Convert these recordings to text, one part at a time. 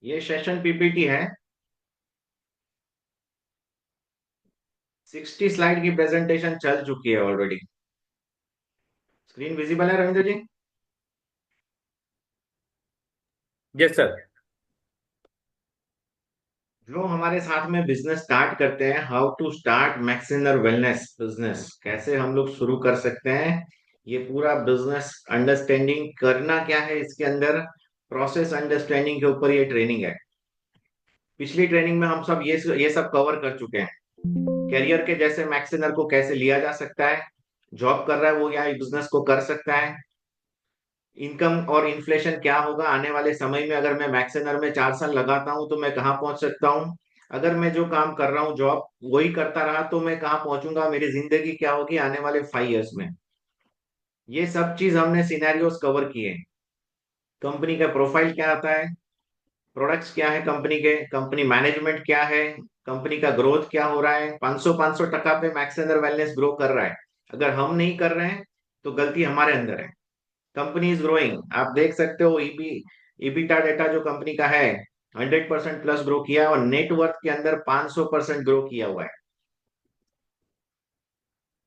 ये session PPT है। 60 slide की प्रेजेंटेशन चल चुकी है ऑलरेडी। स्क्रीन विजिबल है रविंद्र जी? Yes sir. जो हमारे साथ में बिजनेस स्टार्ट करते हैं, how to start Maxiner wellness business, कैसे हम लोग शुरू कर सकते हैं, ये पूरा बिजनेस अंडरस्टैंडिंग करना क्या है इसके अंदर, प्रोसेस अंडरस्टैंडिंग के ऊपर ये ट्रेनिंग है। पिछली ट्रेनिंग में हम सब ये सब कवर कर चुके हैं। कैरियर के जैसे मैक्सिनर को कैसे लिया जा सकता है, जॉब कर रहा है वो या बिजनेस को कर सकता है, इनकम और इन्फ्लेशन क्या होगा आने वाले समय में, अगर मैं मैक्सेनर में 4 साल लगाता हूं तो मैं कहाँ पहुंच सकता हूँ, अगर मैं जो काम कर रहा हूँ जॉब वही करता रहा तो मैं कहाँ पहुंचूंगा, मेरी जिंदगी क्या होगी आने वाले 5 इयर्स में। ये सब चीज हमने सिनेरियोस कवर किए। कंपनी का प्रोफाइल क्या आता है, प्रोडक्ट्स क्या है कंपनी के, कंपनी मैनेजमेंट क्या है, कंपनी का ग्रोथ क्या हो रहा है, 500 टका पे मैक्सेनर वेलनेस ग्रो कर रहा है। अगर हम नहीं कर रहे हैं तो गलती हमारे अंदर है। कंपनी इज ग्रोइंग, आप देख सकते हो ईबीटा डेटा जो कंपनी का है 100% प्लस ग्रो किया है, और नेटवर्थ के अंदर 500% ग्रो किया हुआ है।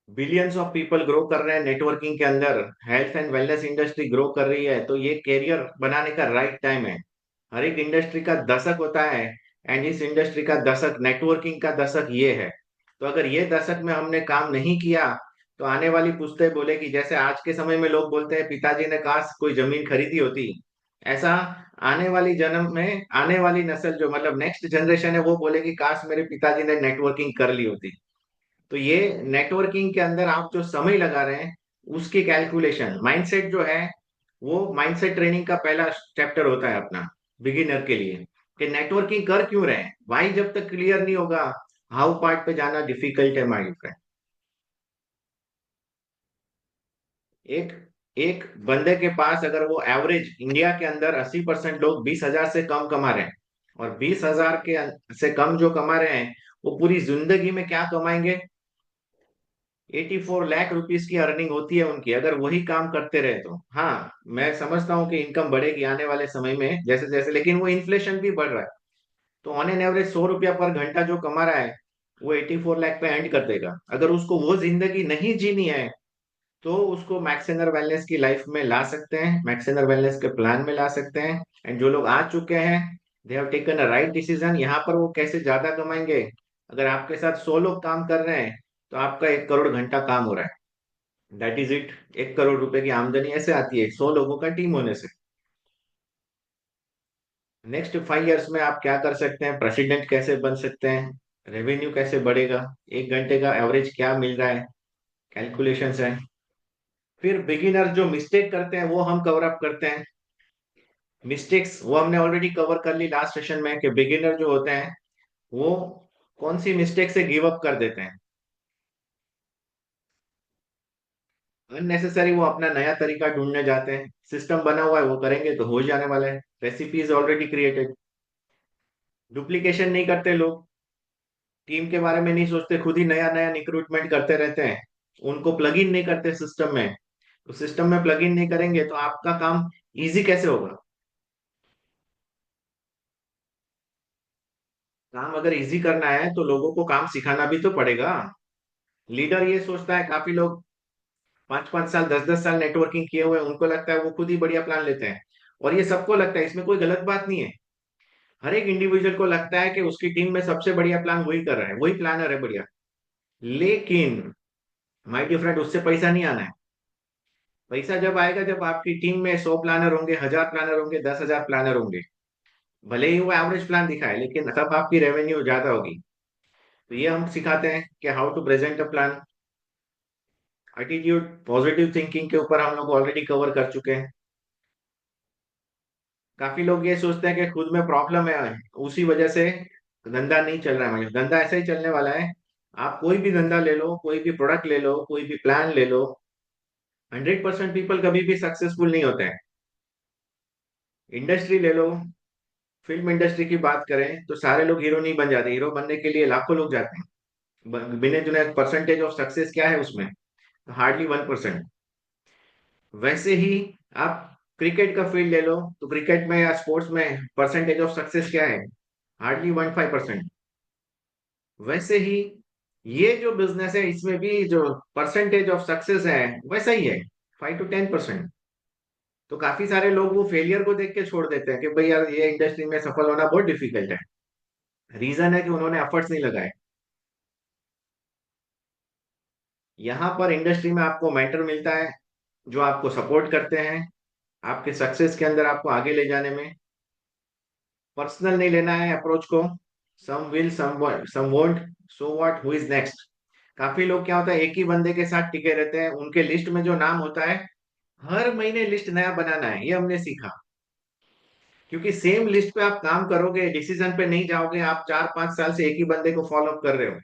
बिलियंस ऑफ पीपल ग्रो कर रहे हैं नेटवर्किंग के अंदर, health and wellness industry grow कर रही है, तो ये कैरियर बनाने का राइट टाइम है। हर एक इंडस्ट्री का दशक होता है, एंड इस इंडस्ट्री का दशक नेटवर्किंग का दशक ये है। तो अगर ये दशक में हमने काम नहीं किया तो आने वाली पुश्तें बोलेगी, जैसे आज के समय में लोग बोलते हैं पिताजी ने काश कोई जमीन खरीदी होती, ऐसा आने वाली जन्म में आने वाली नस्ल जो मतलब नेक्स्ट जनरेशन है वो बोलेगी काश मेरे पिताजी ने नेटवर्किंग कर ली होती। तो ये नेटवर्किंग के अंदर आप जो समय लगा रहे हैं उसकी कैलकुलेशन माइंडसेट जो है, वो माइंडसेट ट्रेनिंग का पहला चैप्टर होता है अपना बिगिनर के लिए, कि नेटवर्किंग कर क्यों रहे हैं, वाई जब तक क्लियर नहीं होगा हाउ पार्ट पे जाना डिफिकल्ट है माय फ्रेंड। एक एक बंदे के पास अगर वो एवरेज इंडिया के अंदर 80% लोग 20,000 से कम कमा रहे हैं, और 20,000 के से कम जो कमा रहे हैं वो पूरी जिंदगी में क्या कमाएंगे, 84 लाख रुपीस की अर्निंग होती है उनकी, अगर वही काम करते रहे तो। हाँ, मैं समझता हूँ कि इनकम बढ़ेगी आने वाले समय में जैसे जैसे, लेकिन वो इन्फ्लेशन भी बढ़ रहा है। तो ऑन एन एवरेज 100 रुपया पर घंटा जो कमा रहा है वो 84 लाख पे एंड कर देगा। अगर उसको वो जिंदगी नहीं जीनी है तो उसको मैक्सेनर वेलनेस की लाइफ में ला सकते हैं, मैक्सेनर वेलनेस के प्लान में ला सकते हैं। एंड जो लोग आ चुके हैं they have taken a right decision, यहाँ पर वो कैसे ज्यादा कमाएंगे। अगर आपके साथ 100 लोग काम कर रहे हैं तो आपका 1 करोड़ घंटा काम हो रहा है, दैट इज इट। 1 करोड़ रुपए की आमदनी ऐसे आती है 100 लोगों का टीम होने से। नेक्स्ट 5 इयर्स में आप क्या कर सकते हैं, प्रेसिडेंट कैसे बन सकते हैं, रेवेन्यू कैसे बढ़ेगा, 1 घंटे का एवरेज क्या मिल रहा है, कैलकुलेशंस है। फिर बिगिनर जो मिस्टेक करते हैं वो हम कवर अप करते हैं। मिस्टेक्स वो हमने ऑलरेडी कवर कर ली लास्ट सेशन में, कि बिगिनर जो होते हैं वो कौन सी मिस्टेक से गिव अप कर देते हैं, अननेसेसरी वो अपना नया तरीका ढूंढने जाते हैं। सिस्टम बना हुआ है वो करेंगे तो हो जाने वाला है, recipe is already created. Duplication नहीं करते लोग, टीम के बारे में नहीं सोचते, खुद ही नया नया रिक्रूटमेंट करते रहते हैं, उनको प्लग इन नहीं करते सिस्टम में। तो सिस्टम में प्लग इन नहीं करेंगे तो आपका काम इजी कैसे होगा। काम अगर इजी करना है तो लोगों को काम सिखाना भी तो पड़ेगा। लीडर ये सोचता है, काफी लोग 5 5 साल 10 10 साल नेटवर्किंग किए हुए हैं, उनको लगता है वो खुद ही बढ़िया प्लान लेते हैं। और ये सबको लगता है, इसमें कोई गलत बात नहीं है। हर एक इंडिविजुअल को लगता है कि उसकी टीम में सबसे बढ़िया प्लान वही कर रहा है, वही प्लानर है बढ़िया। लेकिन माय डियर फ्रेंड, उससे पैसा नहीं आना है। पैसा जब आएगा जब आपकी टीम में 100 प्लानर होंगे, 1,000 प्लानर होंगे, 10,000 प्लानर होंगे। भले ही वो एवरेज प्लान दिखाए लेकिन तब आपकी रेवेन्यू ज्यादा होगी। तो ये हम सिखाते हैं कि how to present a plan. Attitude, positive thinking के ऊपर हम लोग ऑलरेडी कवर कर चुके हैं। काफी लोग ये सोचते हैं कि खुद में प्रॉब्लम है उसी वजह से धंधा नहीं चल रहा है, मतलब धंधा ऐसा ही चलने वाला है। आप कोई भी धंधा ले लो, कोई भी प्रोडक्ट ले लो, कोई भी प्लान ले लो, 100% पीपल कभी भी सक्सेसफुल नहीं होते हैं। इंडस्ट्री ले लो, फिल्म इंडस्ट्री की बात करें तो सारे लोग हीरो नहीं बन जाते, हीरो बनने के लिए लाखों लोग जाते हैं। बिना जुने परसेंटेज ऑफ सक्सेस क्या है उसमें, हार्डली 1%। वैसे ही आप क्रिकेट का फील्ड ले लो, तो क्रिकेट में या स्पोर्ट्स में परसेंटेज ऑफ सक्सेस क्या है? हार्डली 1-5%। वैसे ही ये जो बिजनेस है इसमें भी जो परसेंटेज ऑफ सक्सेस है वैसा ही है, 5 to 10%। तो काफी सारे लोग वो फेलियर को देख के छोड़ देते हैं कि भाई यार ये इंडस्ट्री में सफल होना बहुत डिफिकल्ट है। रीजन है कि उन्होंने एफर्ट्स नहीं लगाए। यहाँ पर इंडस्ट्री में आपको मेंटर मिलता है जो आपको सपोर्ट करते हैं आपके सक्सेस के अंदर, आपको आगे ले जाने में। पर्सनल नहीं लेना है अप्रोच को। Some will, some won't, so what, who is next. काफी लोग क्या होता है एक ही बंदे के साथ टिके रहते हैं, उनके लिस्ट में जो नाम होता है हर महीने लिस्ट नया बनाना है, ये हमने सीखा। क्योंकि सेम लिस्ट पे आप काम करोगे, डिसीजन पे नहीं जाओगे, आप 4-5 साल से एक ही बंदे को फॉलो अप कर रहे हो,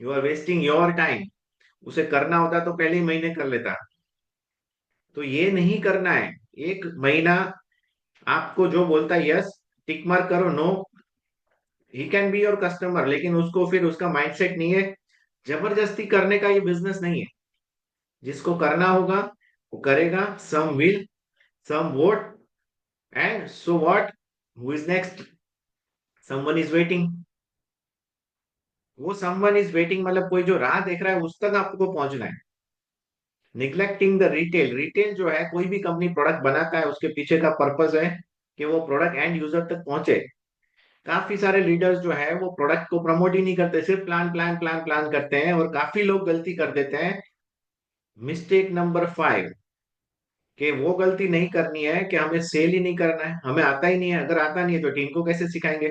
you are wasting your time. उसे करना होता तो पहले ही महीने कर लेता। तो ये नहीं करना है। एक महीना आपको जो बोलता है यस, टिक मार्क करो, no, he can be your customer, लेकिन उसको फिर उसका माइंडसेट नहीं है। जबरदस्ती करने का ये बिजनेस नहीं है। जिसको करना होगा वो करेगा। Some will, some won't, and so what, who is next, someone is waiting. वो समवन इज वेटिंग मतलब कोई जो राह देख रहा है उस तक आपको पहुंचना है। निग्लेक्टिंग द रिटेल, रिटेल जो है कोई भी कंपनी प्रोडक्ट बनाता है उसके पीछे का पर्पस है कि वो प्रोडक्ट एंड यूजर तक पहुंचे। काफी सारे लीडर्स जो है वो प्रोडक्ट को प्रमोट ही नहीं करते, सिर्फ प्लान प्लान प्लान प्लान करते हैं, और काफी लोग गलती कर देते हैं। मिस्टेक नंबर 5, कि वो गलती नहीं करनी है कि हमें सेल ही नहीं करना है, हमें आता ही नहीं है। अगर आता नहीं है तो टीम को कैसे सिखाएंगे?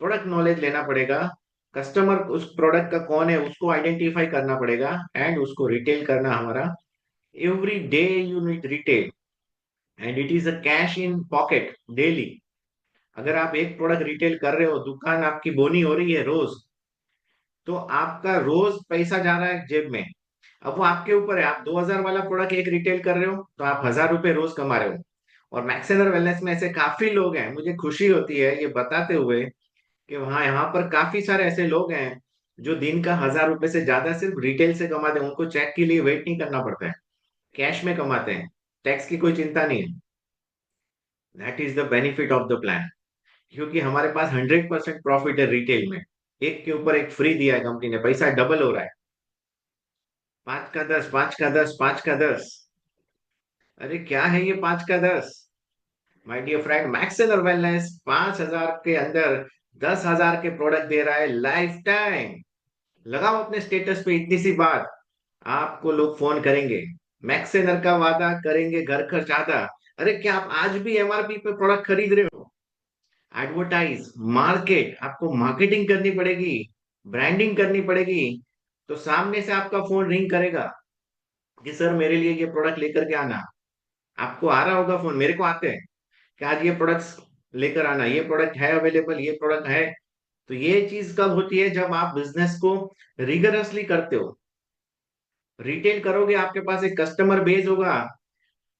प्रोडक्ट नॉलेज लेना पड़ेगा। कस्टमर उस प्रोडक्ट का कौन है उसको आइडेंटिफाई करना पड़ेगा, एंड उसको रिटेल करना हमारा। Every day you need retail, and it is a cash in pocket daily. अगर आप एक प्रोडक्ट रिटेल कर रहे हो, दुकान आपकी बोनी हो रही है रोज, तो आपका रोज पैसा जा रहा है जेब में। अब वो आपके ऊपर है, आप 2,000 वाला प्रोडक्ट एक रिटेल कर रहे हो तो आप 1,000 रुपए रोज कमा रहे हो। और मैक्सेनर वेलनेस में ऐसे काफी लोग हैं, मुझे खुशी होती है ये बताते हुए कि वहाँ यहाँ पर काफी सारे ऐसे लोग हैं जो दिन का 1,000 रुपए से ज्यादा सिर्फ रिटेल से कमाते हैं। उनको चेक के लिए वेट नहीं करना पड़ता है, कैश में कमाते हैं, टैक्स की कोई चिंता नहीं है। That is the benefit of the plan. क्योंकि हमारे पास 100% प्रॉफिट है रिटेल में। एक के ऊपर एक फ्री दिया है कंपनी ने, पैसा डबल हो रहा है। 5 का 10, 5 का 10, 5 का 10। अरे क्या है ये 5 का 10? माय डियर फ्रेंड, मैक्सन और वेलनेस 5,000 के अंदर 10,000 के प्रोडक्ट दे रहा है लाइफ टाइम। लगाओ अपने स्टेटस पे इतनी सी बात, आपको लोग फोन करेंगे। मैक्सेनर का वादा करेंगे घर खर्च आधा। अरे क्या आप आज भी एमआरपी पे प्रोडक्ट खरीद रहे हो? एडवर्टाइज, मार्केट, आपको मार्केटिंग करनी पड़ेगी, ब्रांडिंग करनी पड़ेगी। तो सामने से आपका फोन रिंग करेगा कि सर मेरे लिए ये प्रोडक्ट लेकर के आना। आपको आ रहा होगा फोन, मेरे को आते हैं कि आज ये प्रोडक्ट्स लेकर आना, ये प्रोडक्ट है अवेलेबल, ये प्रोडक्ट है। तो ये चीज कब होती है? जब आप बिजनेस को रिगरसली करते हो। रिटेल करोगे, आपके पास एक कस्टमर बेस होगा।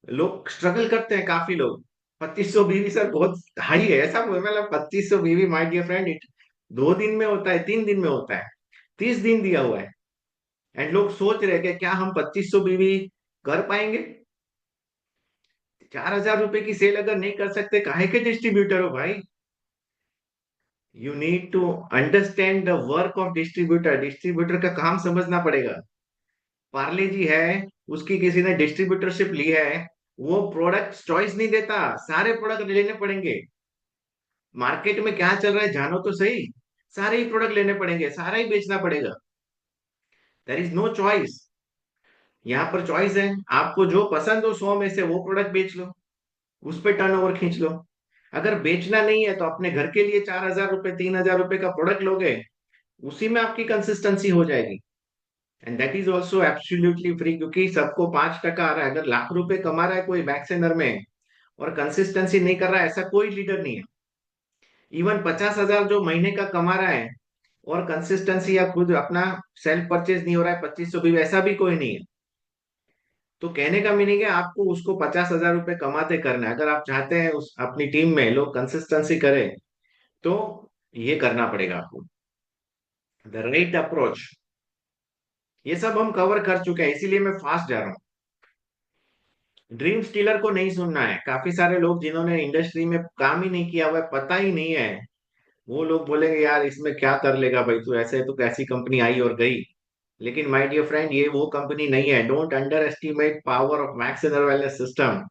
लोग स्ट्रगल करते हैं, काफी लोग। 2,500 बीवी सर बहुत हाई है, ऐसा मतलब 2,500 बीवी, माय डियर फ्रेंड, इट 2 दिन में होता है, 3 दिन में होता है, 30 दिन दिया हुआ है। एंड लोग सोच रहे हैं कि क्या हम 2,500 बीवी कर पाएंगे? 4,000 रुपए की सेल अगर नहीं कर सकते, काहे के डिस्ट्रीब्यूटर हो भाई? You need to understand the work of distributor. Distributor का काम समझना पड़ेगा। पार्ले जी है, उसकी किसी ने डिस्ट्रीब्यूटरशिप ली है, वो प्रोडक्ट चॉइस नहीं देता, सारे प्रोडक्ट लेने पड़ेंगे। मार्केट में क्या चल रहा है जानो तो सही। सारे ही प्रोडक्ट लेने पड़ेंगे, सारा ही बेचना पड़ेगा। There is no choice. यहाँ पर चॉइस है, आपको जो पसंद हो 100 में से वो प्रोडक्ट बेच लो, उस पे टर्नओवर खींच लो। अगर बेचना नहीं है तो अपने घर के लिए 4,000 रुपए, 3,000 रुपए का प्रोडक्ट लोगे, उसी में आपकी कंसिस्टेंसी हो जाएगी। And that is also absolutely free, क्योंकि सबको 5% आ रहा है। अगर लाख रुपए कमा रहा है कोई वैक्सीनर में और कंसिस्टेंसी नहीं कर रहा है, ऐसा कोई लीडर नहीं है। इवन 50,000 जो महीने का कमा रहा है और कंसिस्टेंसी या खुद अपना सेल्फ परचेज नहीं हो रहा है 2,500 भी, वैसा भी कोई नहीं है। तो कहने का मीनिंग है आपको उसको 50,000 रुपए कमाते करना है। अगर आप चाहते हैं उस अपनी टीम में लोग कंसिस्टेंसी करें, तो ये करना पड़ेगा आपको, द राइट अप्रोच। ये सब हम कवर कर चुके हैं, इसीलिए मैं फास्ट जा रहा हूँ। ड्रीम स्टीलर को नहीं सुनना है। काफी सारे लोग जिन्होंने इंडस्ट्री में काम ही नहीं किया हुआ है, पता ही नहीं है, वो लोग बोलेंगे यार इसमें क्या कर लेगा भाई तू, ऐसे तो कैसी कंपनी आई और गई। लेकिन माय डियर फ्रेंड, ये वो कंपनी नहीं है। Don't under estimate power of max wellness system,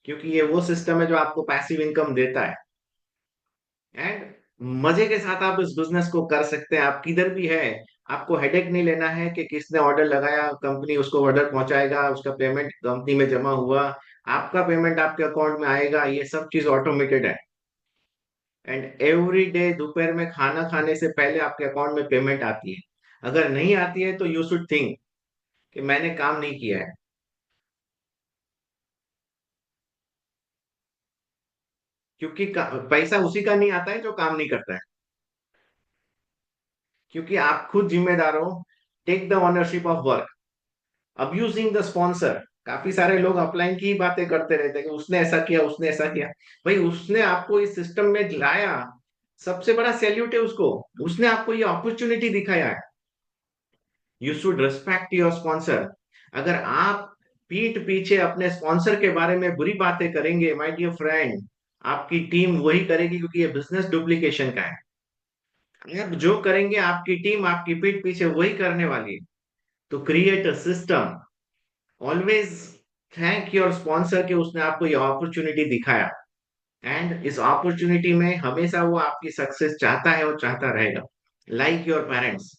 क्योंकि ये वो सिस्टम है जो आपको पैसिव इनकम देता है। एंड मजे के साथ आप इस बिजनेस को कर सकते हैं। आप किधर भी है, आपको हेडेक नहीं लेना है कि किसने ऑर्डर लगाया, कंपनी उसको ऑर्डर पहुंचाएगा, उसका पेमेंट कंपनी में जमा हुआ, आपका पेमेंट आपके अकाउंट में आएगा, ये सब चीज ऑटोमेटेड है। एंड एवरी डे दोपहर में खाना खाने से पहले आपके अकाउंट में पेमेंट आती है। अगर नहीं आती है तो यू शुड थिंक कि मैंने काम नहीं किया है। क्योंकि पैसा उसी का नहीं आता है जो काम नहीं करता है। क्योंकि आप खुद जिम्मेदार हो। Take the ownership of work. Abusing the sponsor. काफी सारे लोग अपलाइन की ही बातें करते रहते हैं कि उसने ऐसा किया, उसने ऐसा किया। भाई उसने आपको इस सिस्टम में लाया, सबसे बड़ा सैल्यूट है उसको। उसने आपको ये अपॉर्चुनिटी दिखाया है। You should respect your sponsor. अगर आप पीठ पीछे अपने स्पॉन्सर के बारे में बुरी बातें करेंगे माय डियर फ्रेंड, आपकी टीम वही करेगी, क्योंकि ये बिजनेस डुप्लीकेशन का है। आप जो करेंगे आपकी टीम आपकी पीठ पीछे वही करने वाली है। तो create a system. Always thank your sponsor कि उसने आपको ये अपॉर्चुनिटी दिखाया। एंड इस अपॉर्चुनिटी में हमेशा वो आपकी सक्सेस चाहता है और चाहता रहेगा। Like your parents.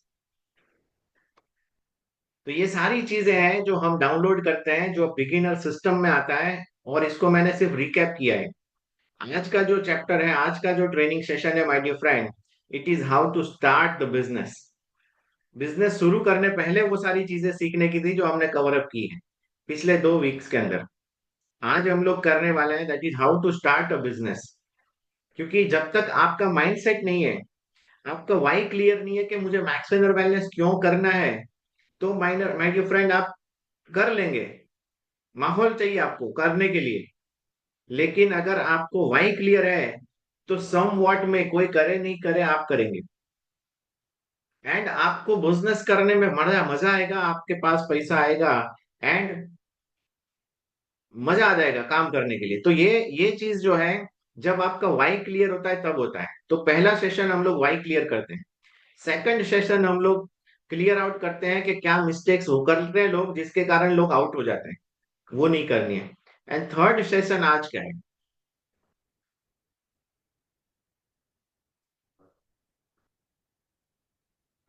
तो ये सारी चीजें हैं जो हम डाउनलोड करते हैं, जो बिगिनर सिस्टम में आता है। और इसको मैंने सिर्फ रिकैप किया है। आज का जो चैप्टर है, आज का जो ट्रेनिंग सेशन है my dear friend, it is how to start the business. Business शुरू करने पहले वो सारी चीजें सीखने की थी जो हमने कवर अप की है पिछले 2 वीक्स के अंदर। आज हम लोग करने वाले हैं, that is how to start a business. क्योंकि जब तक आपका माइंडसेट नहीं है, आपका वाई क्लियर नहीं है कि मुझे मैक्स वेनर वेलनेस क्यों करना है, तो माइनर माय डियर फ्रेंड आप कर लेंगे। माहौल चाहिए आपको करने के लिए। लेकिन अगर आपको वाई क्लियर है, तो सम वॉट में कोई करे नहीं करे आप करेंगे। एंड आपको बिजनेस करने में मजा मजा आएगा, आपके पास पैसा आएगा। एंड मजा आ जाएगा काम करने के लिए। तो ये चीज जो है, जब आपका वाई क्लियर होता है तब होता है। तो पहला सेशन हम लोग वाई क्लियर करते हैं। सेकंड सेशन हम लोग क्लियर आउट करते हैं कि क्या मिस्टेक्स हो करते हैं लोग, जिसके कारण लोग आउट हो जाते हैं, वो नहीं करनी है। एंड थर्ड सेशन आज का है।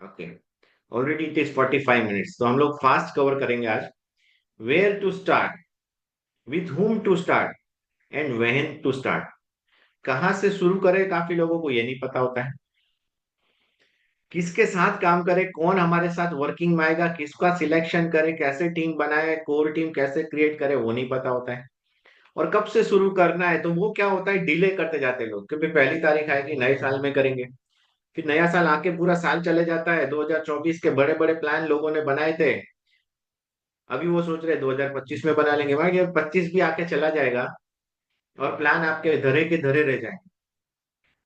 Okay, already it is 45 minutes, तो हम लोग फास्ट कवर करेंगे आज। Where to start, with whom to start, and when to start. कहाँ से शुरू करें, काफी लोगों को ये नहीं पता होता है। किसके साथ काम करें, कौन हमारे साथ वर्किंग में आएगा, किसका सिलेक्शन करें, कैसे टीम बनाए, कोर टीम कैसे क्रिएट करें, वो नहीं पता होता है। और कब से शुरू करना है, तो वो क्या होता है, डिले करते जाते हैं लोग, क्योंकि पहली तारीख आएगी नए साल में करेंगे। फिर नया साल आके पूरा साल चले जाता है, 2024 के बड़े बड़े प्लान लोगों ने बनाए थे, अभी वो सोच रहे 2025 में बना लेंगे। भाई ये 25 भी आके चला जाएगा और प्लान आपके धरे के धरे रह जाएंगे,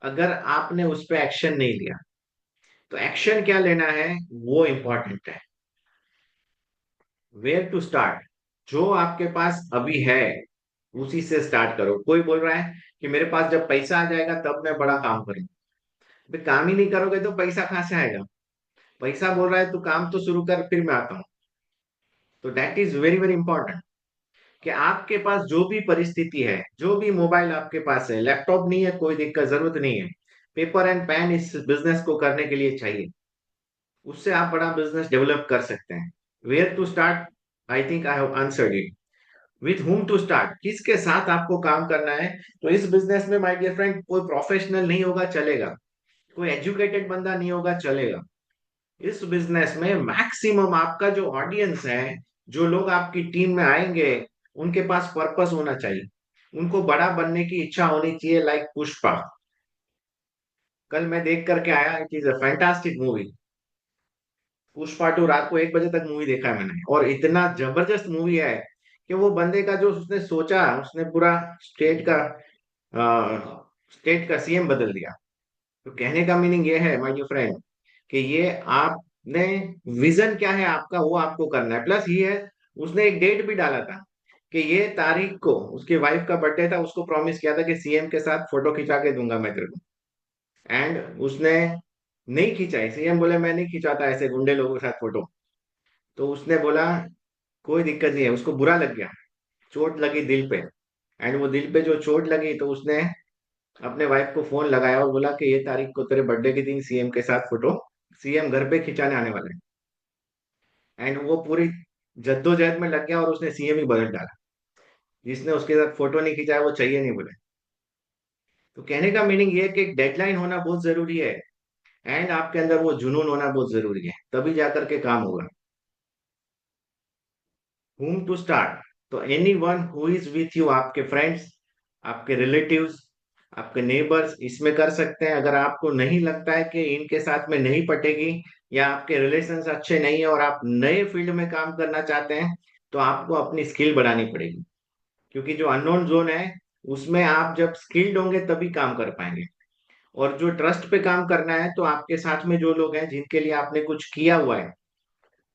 अगर आपने उस पर एक्शन नहीं लिया। तो एक्शन क्या लेना है, वो इंपॉर्टेंट है। वेयर टू स्टार्ट, जो आपके पास अभी है उसी से स्टार्ट करो। कोई बोल रहा है कि मेरे पास जब पैसा आ जाएगा तब मैं बड़ा काम करूंगा। अबे काम ही नहीं करोगे तो पैसा कहाँ से आएगा। पैसा बोल रहा है तू काम तो शुरू कर, फिर मैं आता हूँ। तो that is very very important कि आपके पास जो भी परिस्थिति है, जो भी मोबाइल आपके पास है, लैपटॉप नहीं है कोई दिक्कत, जरूरत नहीं है, पेपर एंड पेन इस बिजनेस को करने के लिए चाहिए। उससे आप बड़ा बिजनेस डेवलप कर सकते हैं। Where to start, I think I have answered it. With whom to start, किसके साथ आपको काम करना है। तो इस बिजनेस में माय डियर फ्रेंड, कोई प्रोफेशनल नहीं होगा चलेगा, कोई एजुकेटेड बंदा नहीं होगा चलेगा। इस बिजनेस में मैक्सिमम आपका जो ऑडियंस है, जो लोग आपकी टीम में आएंगे, उनके पास पर्पस होना चाहिए, उनको बड़ा बनने की इच्छा होनी चाहिए, लाइक पुष्पा। कल मैं देख करके आया, it is a fantastic movie. Pushpa 2 रात को 1 बजे तक मूवी देखा है मैंने, और इतना जबरदस्त मूवी है कि वो बंदे का जो उसने सोचा, उसने पूरा स्टेट का सीएम बदल दिया। तो कहने का मीनिंग ये है माय डियर फ्रेंड, कि ये आपने विजन क्या है आपका, वो आपको करना है। प्लस ये है, उसने एक डेट भी डाला था कि ये तारीख को उसकी वाइफ का बर्थडे था, उसको प्रॉमिस किया था कि सीएम के साथ फोटो खिंचा के दूंगा मैं तेरे को। एंड उसने नहीं खिंचाई। सीएम बोले मैं नहीं खिंचाता ऐसे गुंडे लोगों के साथ फोटो। तो उसने बोला कोई दिक्कत नहीं है, उसको बुरा लग गया, चोट लगी दिल पे। एंड वो दिल पे जो चोट लगी तो उसने अपने वाइफ को फोन लगाया और बोला कि ये तारीख को तेरे बर्थडे के दिन सीएम के साथ फोटो सीएम घर पे खिंचाने आने वाले हैं। एंड वो पूरी जद्दोजहद में लग गया और उसने सीएम ही बदल डाला। जिसने उसके साथ फोटो नहीं खिंचाया वो चाहिए नहीं बोले। तो कहने का मीनिंग ये है कि एक डेडलाइन होना बहुत जरूरी है। एंड आपके अंदर वो जुनून होना बहुत जरूरी है, तभी जाकर के काम होगा। whom to start? तो anyone who is with you, आपके फ्रेंड्स, आपके रिलेटिव्स, आपके नेबर्स इसमें कर सकते हैं। अगर आपको नहीं लगता है कि इनके साथ में नहीं पटेगी या आपके रिलेशंस अच्छे नहीं है और आप नए फील्ड में काम करना चाहते हैं, तो आपको अपनी स्किल बढ़ानी पड़ेगी। क्योंकि जो अननोन जोन है उसमें आप जब स्किल्ड होंगे तभी काम कर पाएंगे। और जो ट्रस्ट पे काम करना है, तो आपके साथ में जो लोग हैं जिनके लिए आपने कुछ किया हुआ है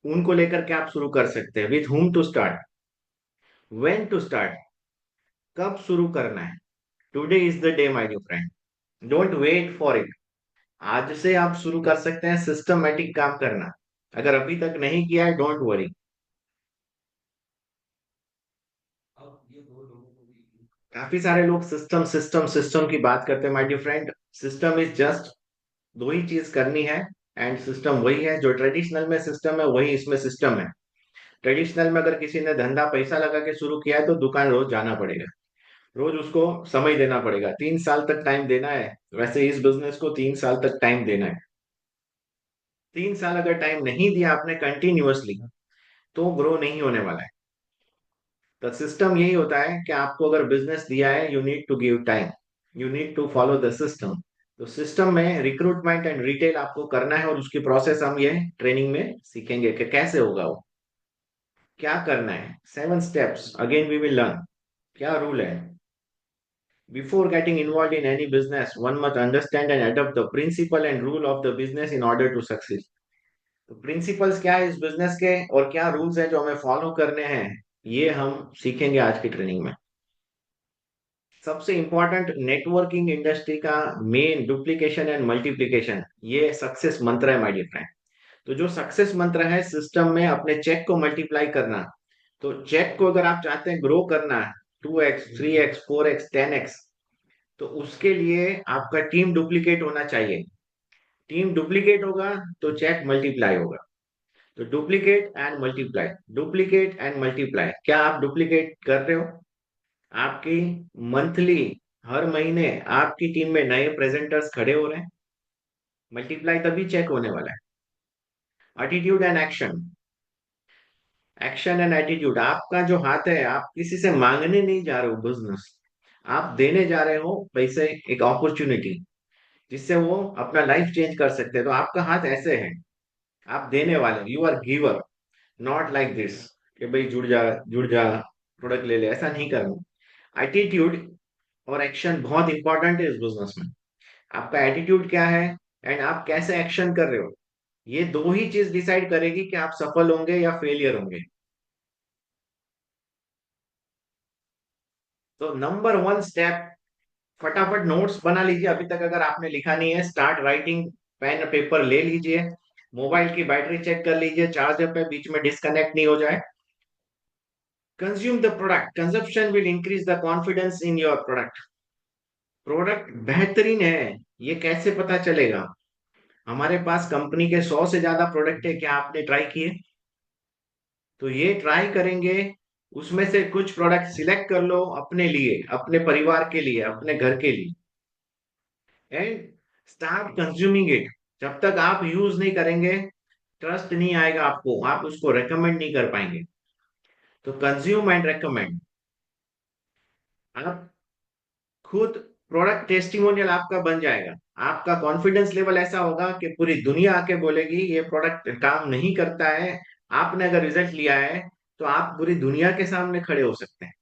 उनको लेकर के आप शुरू कर सकते हैं। With whom to start, when to start, कब शुरू करना है। Today is the day my dear friend, don't wait for it. आज से आप शुरू कर सकते हैं सिस्टमेटिक काम करना। अगर अभी तक नहीं किया है, डोंट वरी। काफी सारे लोग सिस्टम सिस्टम सिस्टम की बात करते हैं my dear friend. System is just दो ही चीज करनी है। एंड सिस्टम वही है जो ट्रेडिशनल में सिस्टम है, वही इसमें सिस्टम है। ट्रेडिशनल में अगर किसी ने धंधा पैसा लगा के शुरू किया है तो दुकान रोज जाना पड़ेगा, रोज उसको समय देना पड़ेगा, 3 साल तक टाइम देना है। वैसे इस बिजनेस को 3 साल तक टाइम देना है। 3 साल अगर टाइम नहीं दिया आपने कंटिन्यूअसली, तो ग्रो नहीं होने वाला है। तो सिस्टम यही होता है कि आपको अगर बिजनेस दिया है, you need to give time, you need to follow the system. तो सिस्टम में रिक्रूटमेंट एंड रिटेल आपको करना है और उसकी प्रोसेस हम ये ट्रेनिंग में सीखेंगे कि कैसे होगा वो, क्या करना है। 7 steps again we will learn. क्या रूल है? Before getting involved in any business, one must understand and adopt the principle and rule of the business in order to succeed. तो प्रिंसिपल्स क्या है इस बिजनेस के और क्या रूल्स हैं जो हमें फॉलो करने हैं, ये हम सीखेंगे आज की ट्रेनिंग में। सबसे इंपॉर्टेंट, नेटवर्किंग इंडस्ट्री का मेन डुप्लीकेशन एंड मल्टीप्लीकेशन, ये सक्सेस मंत्र है माय डियर फ्रेंड। तो जो सक्सेस मंत्र है सिस्टम में अपने चेक को मल्टीप्लाई करना। तो चेक को अगर आप चाहते हैं ग्रो करना, 2x 3x 4x 10x, तो उसके लिए आपका टीम डुप्लीकेट होना चाहिए। टीम डुप्लीकेट होगा तो चेक मल्टीप्लाई होगा। तो duplicate and multiply, duplicate and multiply, क्या आप डुप्लीकेट कर रहे हो? आपकी मंथली, हर महीने आपकी टीम में नए प्रेजेंटर्स खड़े हो रहे हैं, मल्टीप्लाई तभी चेक होने वाला है। Attitude and action, action and attitude, आपका जो हाथ है, आप किसी से मांगने नहीं जा रहे हो बिजनेस, आप देने जा रहे हो पैसे, एक अपॉर्चुनिटी जिससे वो अपना लाइफ चेंज कर सकते हैं। तो आपका हाथ ऐसे है, आप देने वाले, you are giver, not like this कि भाई जुड़ जा, जुड़ जा, प्रोडक्ट ले ले, ऐसा नहीं करना। एटीट्यूड और एक्शन बहुत इंपॉर्टेंट है इस बिजनेस में। आपका एटीट्यूड क्या है एंड आप कैसे एक्शन कर रहे हो, ये दो ही चीज डिसाइड करेगी कि आप सफल होंगे या फेलियर होंगे। तो नंबर 1 स्टेप, फटाफट नोट्स बना लीजिए। अभी तक अगर आपने लिखा नहीं है, स्टार्ट राइटिंग, पेन पेपर ले लीजिए। मोबाइल की बैटरी चेक कर लीजिए, चार्जर पे बीच में डिस्कनेक्ट नहीं हो जाए। Consume the product, consumption will increase the confidence in your product. Product बेहतरीन है, ये कैसे पता चलेगा? हमारे पास कंपनी के 100 से ज्यादा प्रोडक्ट है, क्या आपने ट्राई किए? तो ये ट्राई करेंगे, उसमें से कुछ प्रोडक्ट सिलेक्ट कर लो अपने लिए, अपने परिवार के लिए, अपने घर के लिए, एंड स्टार्ट कंज्यूमिंग इट। जब तक आप यूज नहीं करेंगे, ट्रस्ट नहीं आएगा आपको, आप उसको रेकमेंड नहीं कर पाएंगे। तो कंज्यूम एंड रेकमेंड। आप खुद प्रोडक्ट टेस्टिमोनियल आपका बन जाएगा। आपका कॉन्फिडेंस लेवल ऐसा होगा कि पूरी दुनिया आके बोलेगी ये प्रोडक्ट काम नहीं करता है। आपने अगर रिजल्ट लिया है तो आप पूरी दुनिया के सामने खड़े हो सकते हैं।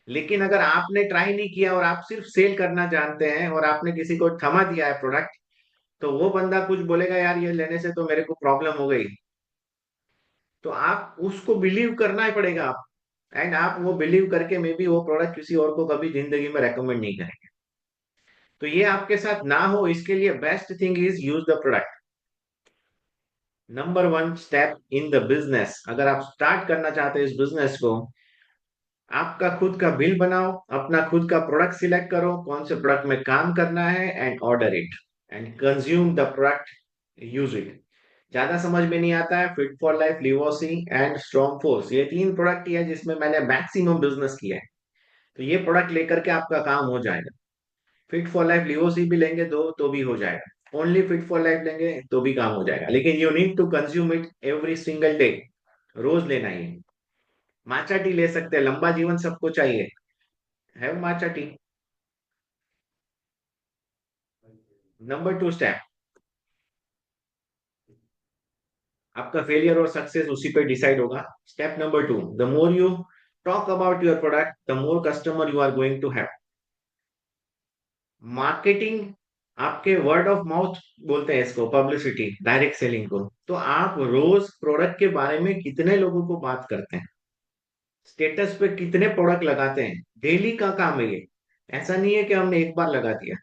लेकिन अगर आपने ट्राई नहीं किया और आप सिर्फ सेल करना जानते हैं और आपने किसी को थमा दिया है प्रोडक्ट, तो वो बंदा कुछ बोलेगा, यार ये लेने से तो मेरे को प्रॉब्लम हो गई। तो आप उसको बिलीव करना ही पड़ेगा। एंड आप वो बिलीव करके मे बी वो प्रोडक्ट किसी और को कभी जिंदगी में रेकमेंड नहीं करेंगे। तो ये आपके साथ ना हो, इसके लिए best thing is use the product. Number one step in the business, अगर आप स्टार्ट करना चाहते हैं इस बिजनेस को, आपका खुद का बिल बनाओ, अपना खुद का प्रोडक्ट सिलेक्ट करो, कौन से प्रोडक्ट में काम करना है, and order it and consume the product, use it. ज्यादा समझ में नहीं आता है, fit for life, Livosi and strong force, ये तीन प्रोडक्ट ही है जिसमें मैंने मैक्सिमम बिजनेस किया है। तो ये प्रोडक्ट लेकर के आपका काम हो जाएगा। फिट फॉर लाइफ लिवोसी भी लेंगे दो तो भी हो जाएगा, ओनली फिट फॉर लाइफ लेंगे तो भी काम हो जाएगा, लेकिन you need to consume it every single day. रोज लेना ही है। माचा टी ले सकते हैं, लंबा जीवन सबको चाहिए, है वो माचा टी। नंबर टू स्टेप, आपका फेलियर और सक्सेस उसी पे डिसाइड होगा। Step number two, the more you talk about your product the more customer you are going to have. Marketing, आपके वर्ड ऑफ माउथ बोलते हैं इसको, पब्लिसिटी, डायरेक्ट सेलिंग को। तो आप रोज प्रोडक्ट के बारे में कितने लोगों को बात करते हैं, स्टेटस पे कितने प्रोडक्ट लगाते हैं, डेली का काम है ये। ऐसा नहीं है कि हमने एक बार लगा दिया।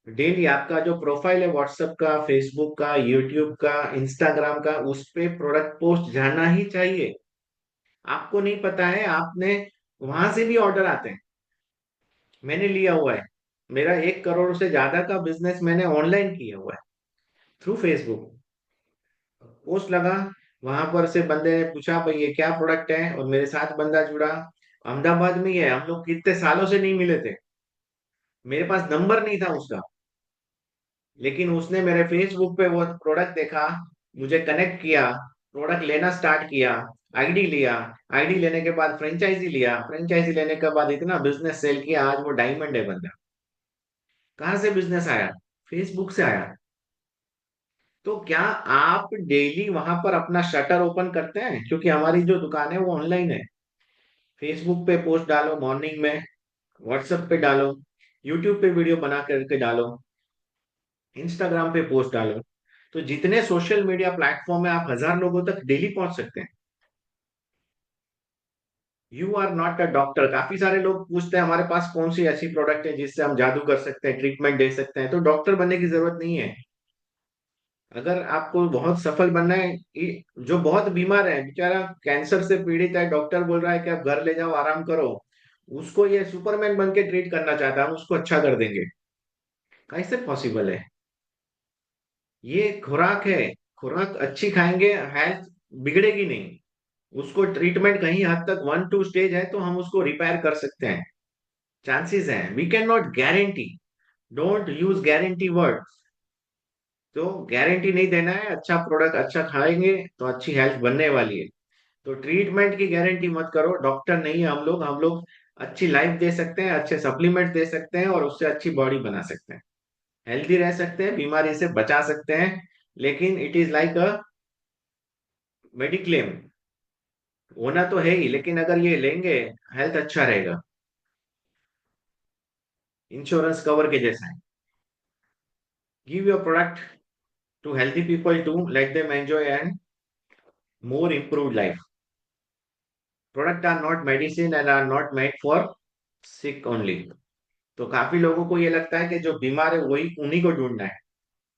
डेली आपका जो प्रोफाइल है व्हाट्सएप का, फेसबुक का, यूट्यूब का, इंस्टाग्राम का, उस पे प्रोडक्ट पोस्ट जाना ही चाहिए। आपको नहीं पता है, आपने वहां से भी ऑर्डर आते हैं। मैंने लिया हुआ है, मेरा 1 करोड़ से ज्यादा का बिजनेस मैंने ऑनलाइन किया हुआ है, थ्रू फेसबुक। पोस्ट लगा, वहां पर से बंदे ने पूछा भाई ये क्या प्रोडक्ट है, और मेरे साथ बंदा जुड़ा। अहमदाबाद में ही है, हम लोग कितने सालों से नहीं मिले थे, मेरे पास नंबर नहीं था उसका, लेकिन उसने मेरे फेसबुक पे वो प्रोडक्ट देखा, मुझे कनेक्ट किया, प्रोडक्ट लेना स्टार्ट किया, आईडी लिया, आईडी लेने के बाद फ्रेंचाइजी लिया, फ्रेंचाइजी लेने के बाद इतना बिजनेस सेल किया, आज वो डायमंड है बंदा। कहाँ से बिजनेस आया? फेसबुक से आया। तो क्या आप डेली वहां पर अपना शटर ओपन करते हैं? क्योंकि हमारी जो दुकान है वो ऑनलाइन है। फेसबुक पे पोस्ट डालो मॉर्निंग में, व्हाट्सएप पे डालो, यूट्यूब पे वीडियो बना करके डालो, इंस्टाग्राम पे पोस्ट डालो। तो जितने सोशल मीडिया प्लेटफॉर्म है, आप 1,000 लोगों तक डेली पहुंच सकते हैं। You are not a doctor. काफी सारे लोग पूछते हैं हमारे पास कौन सी ऐसी प्रोडक्ट है जिससे हम जादू कर सकते हैं, ट्रीटमेंट दे सकते हैं। तो डॉक्टर बनने की जरूरत नहीं है। अगर आपको बहुत सफल बनना है, जो बहुत बीमार है बेचारा, कैंसर से पीड़ित है, डॉक्टर बोल रहा है कि आप घर ले जाओ आराम करो, उसको ये सुपरमैन बन के ट्रीट करना चाहता है, हम उसको अच्छा कर देंगे? कैसे पॉसिबल है? ये खुराक है, खुराक अच्छी खाएंगे, हेल्थ बिगड़ेगी नहीं। उसको ट्रीटमेंट कहीं हद तक 1 2 स्टेज है तो हम उसको रिपेयर कर सकते हैं, चांसेस हैं। We can not guarantee, don't use guarantee word. तो गारंटी नहीं देना है, अच्छा प्रोडक्ट अच्छा खाएंगे तो अच्छी हेल्थ बनने वाली है। तो ट्रीटमेंट की गारंटी मत करो, डॉक्टर नहीं है हम लोग अच्छी लाइफ दे सकते हैं, अच्छे सप्लीमेंट दे सकते हैं, और उससे अच्छी बॉडी बना सकते हैं, हेल्दी रह सकते हैं, बीमारी से बचा सकते हैं। लेकिन it is like a mediclaim, होना तो है ही, लेकिन अगर ये लेंगे हेल्थ अच्छा रहेगा, इंश्योरेंस कवर के जैसा है। Give your product to healthy people to let them enjoy and more improved life. Product are not medicine and are not made for sick only. तो काफी लोगों को ये लगता है कि जो बीमार है वही उन्हीं को ढूंढना है।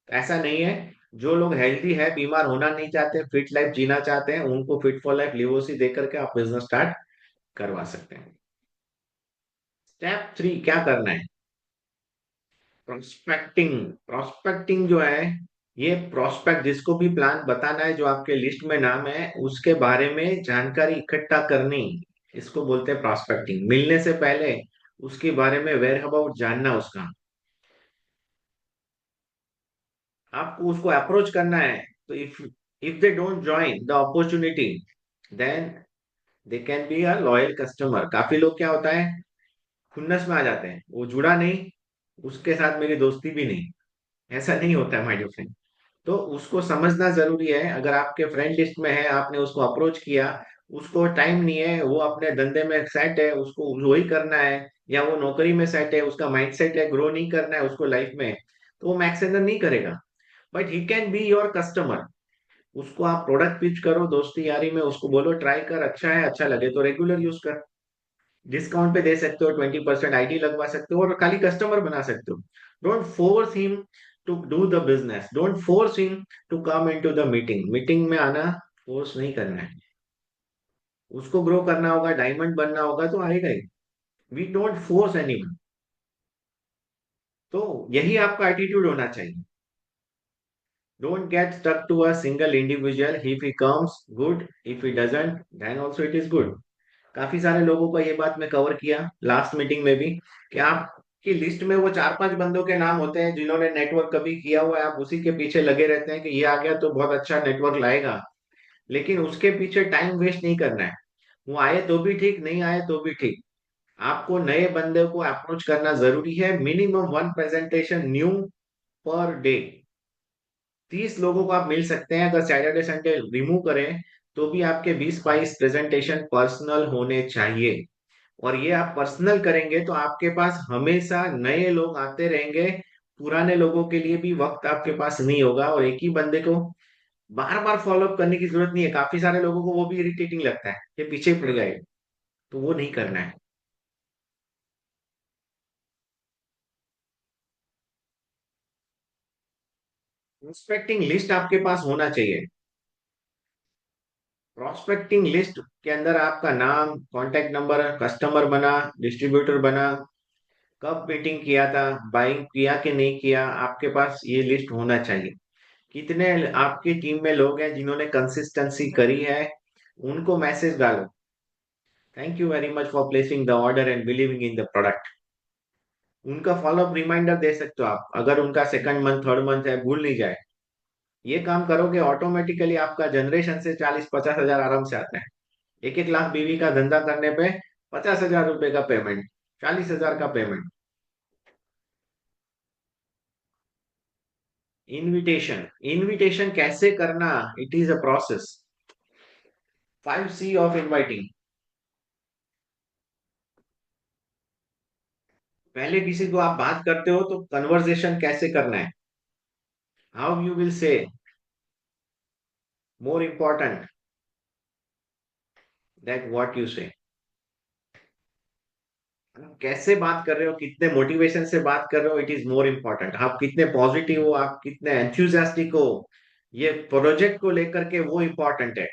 ऐसा नहीं है। जो लोग हेल्दी है, बीमार होना नहीं चाहते, फिट लाइफ जीना चाहते हैं, उनको फिट फॉर लाइफ लिवोसी दे करके आप बिजनेस स्टार्ट करवा सकते हैं। स्टेप 3 क्या करना है? प्रोस्पेक्टिंग। प्रोस्पेक्टिंग जो है, ये प्रोस्पेक्ट जिसको भी प्लान बताना है, जो आपके लिस्ट में नाम है उसके बारे में जानकारी इकट्ठा करनी, इसको बोलते हैं प्रोस्पेक्टिंग। मिलने से पहले उसके बारे में वेर अबाउट जानना उसका, आपको उसको अप्रोच करना है। तो if they don't join the opportunity, then they can be a loyal customer. काफी लोग क्या होता है, खुन्नस में आ जाते हैं, वो जुड़ा नहीं, उसके साथ मेरी दोस्ती भी नहीं। ऐसा नहीं होता है माय डियर फ्रेंड। तो उसको समझना जरूरी है। अगर आपके फ्रेंड लिस्ट में है, आपने उसको अप्रोच किया, उसको टाइम नहीं है, वो अपने धंधे में सेट है, उसको वही करना है, या वो नौकरी में सेट है, उसका माइंड सेट है ग्रो नहीं करना है उसको लाइफ में, तो वो मैक्स नहीं करेगा। But he can be your customer. उसको आप प्रोडक्ट पिच करो दोस्ती यारी में, उसको बोलो ट्राई कर, अच्छा है, अच्छा लगे तो रेगुलर यूज कर। डिस्काउंट पे दे सकते हो, 20% आईडी लगवा सकते हो और खाली कस्टमर बना सकते हो। Don't force him to do the business, don't force him to come into the meeting. Meeting में आना फोर्स नहीं करना है। उसको ग्रो करना होगा, डायमंड बनना होगा तो आएगा ही। We don't force anyone. तो यही आपका एटीट्यूड होना चाहिए। Don't get stuck to a single individual. If he comes good, if he doesn't then also it is good. काफी सारे लोगों का ये बात मैं कवर किया लास्ट मीटिंग में भी, कि आपकी लिस्ट में वो 4-5 बंदों के नाम होते हैं जिन्होंने नेटवर्क कभी किया हुआ है, आप उसी के पीछे लगे रहते हैं कि ये आ गया तो बहुत अच्छा नेटवर्क लाएगा। लेकिन उसके पीछे टाइम वेस्ट नहीं करना है। वो आए तो भी ठीक, नहीं आए तो भी ठीक। आपको नए बंदे को अप्रोच करना जरूरी है। Minimum 1 presentation new per day. 30 लोगों को आप मिल सकते हैं, अगर सैटरडे संडे रिमूव करें तो भी आपके 20-22 प्रेजेंटेशन पर्सनल होने चाहिए। और ये आप पर्सनल करेंगे तो आपके पास हमेशा नए लोग आते रहेंगे। पुराने लोगों के लिए भी वक्त आपके पास नहीं होगा, और एक ही बंदे को बार बार फॉलो अप करने की जरूरत नहीं है। काफी सारे लोगों को वो भी इरिटेटिंग लगता है, ये पीछे पड़ गए, तो वो नहीं करना है। प्रोस्पेक्टिंग लिस्ट आपके पास होना चाहिए। प्रोस्पेक्टिंग लिस्ट के अंदर आपका नाम, कांटेक्ट नंबर, कस्टमर बना, डिस्ट्रीब्यूटर बना, कब मीटिंग किया था, बाइंग किया कि नहीं किया, आपके पास ये लिस्ट होना चाहिए। कितने आपकी टीम में लोग हैं जिन्होंने कंसिस्टेंसी करी है, उनको मैसेज डालो, thank you very much for placing the order and believing in the product. उनका फॉलोअप रिमाइंडर दे सकते हो आप, अगर उनका सेकंड मंथ थर्ड मंथ है, भूल नहीं जाए। ये काम करोगे ऑटोमेटिकली आपका जनरेशन से 40-50 हजार आराम से आता है। 1-1 लाख बीवी का धंधा करने पे 50 हजार रुपए का पेमेंट, 40 हजार का पेमेंट। इनविटेशन, इनविटेशन कैसे करना, it is a process. 5C of inviting. पहले किसी को आप बात करते हो तो कन्वर्सेशन कैसे करना है, how you will say, more important that what you से। कैसे बात कर रहे हो, कितने मोटिवेशन से बात कर रहे हो, इट इज मोर इम्पोर्टेंट। आप कितने पॉजिटिव हो, आप कितने एंथुजियास्टिक हो, ये प्रोजेक्ट को लेकर के वो इम्पोर्टेंट है।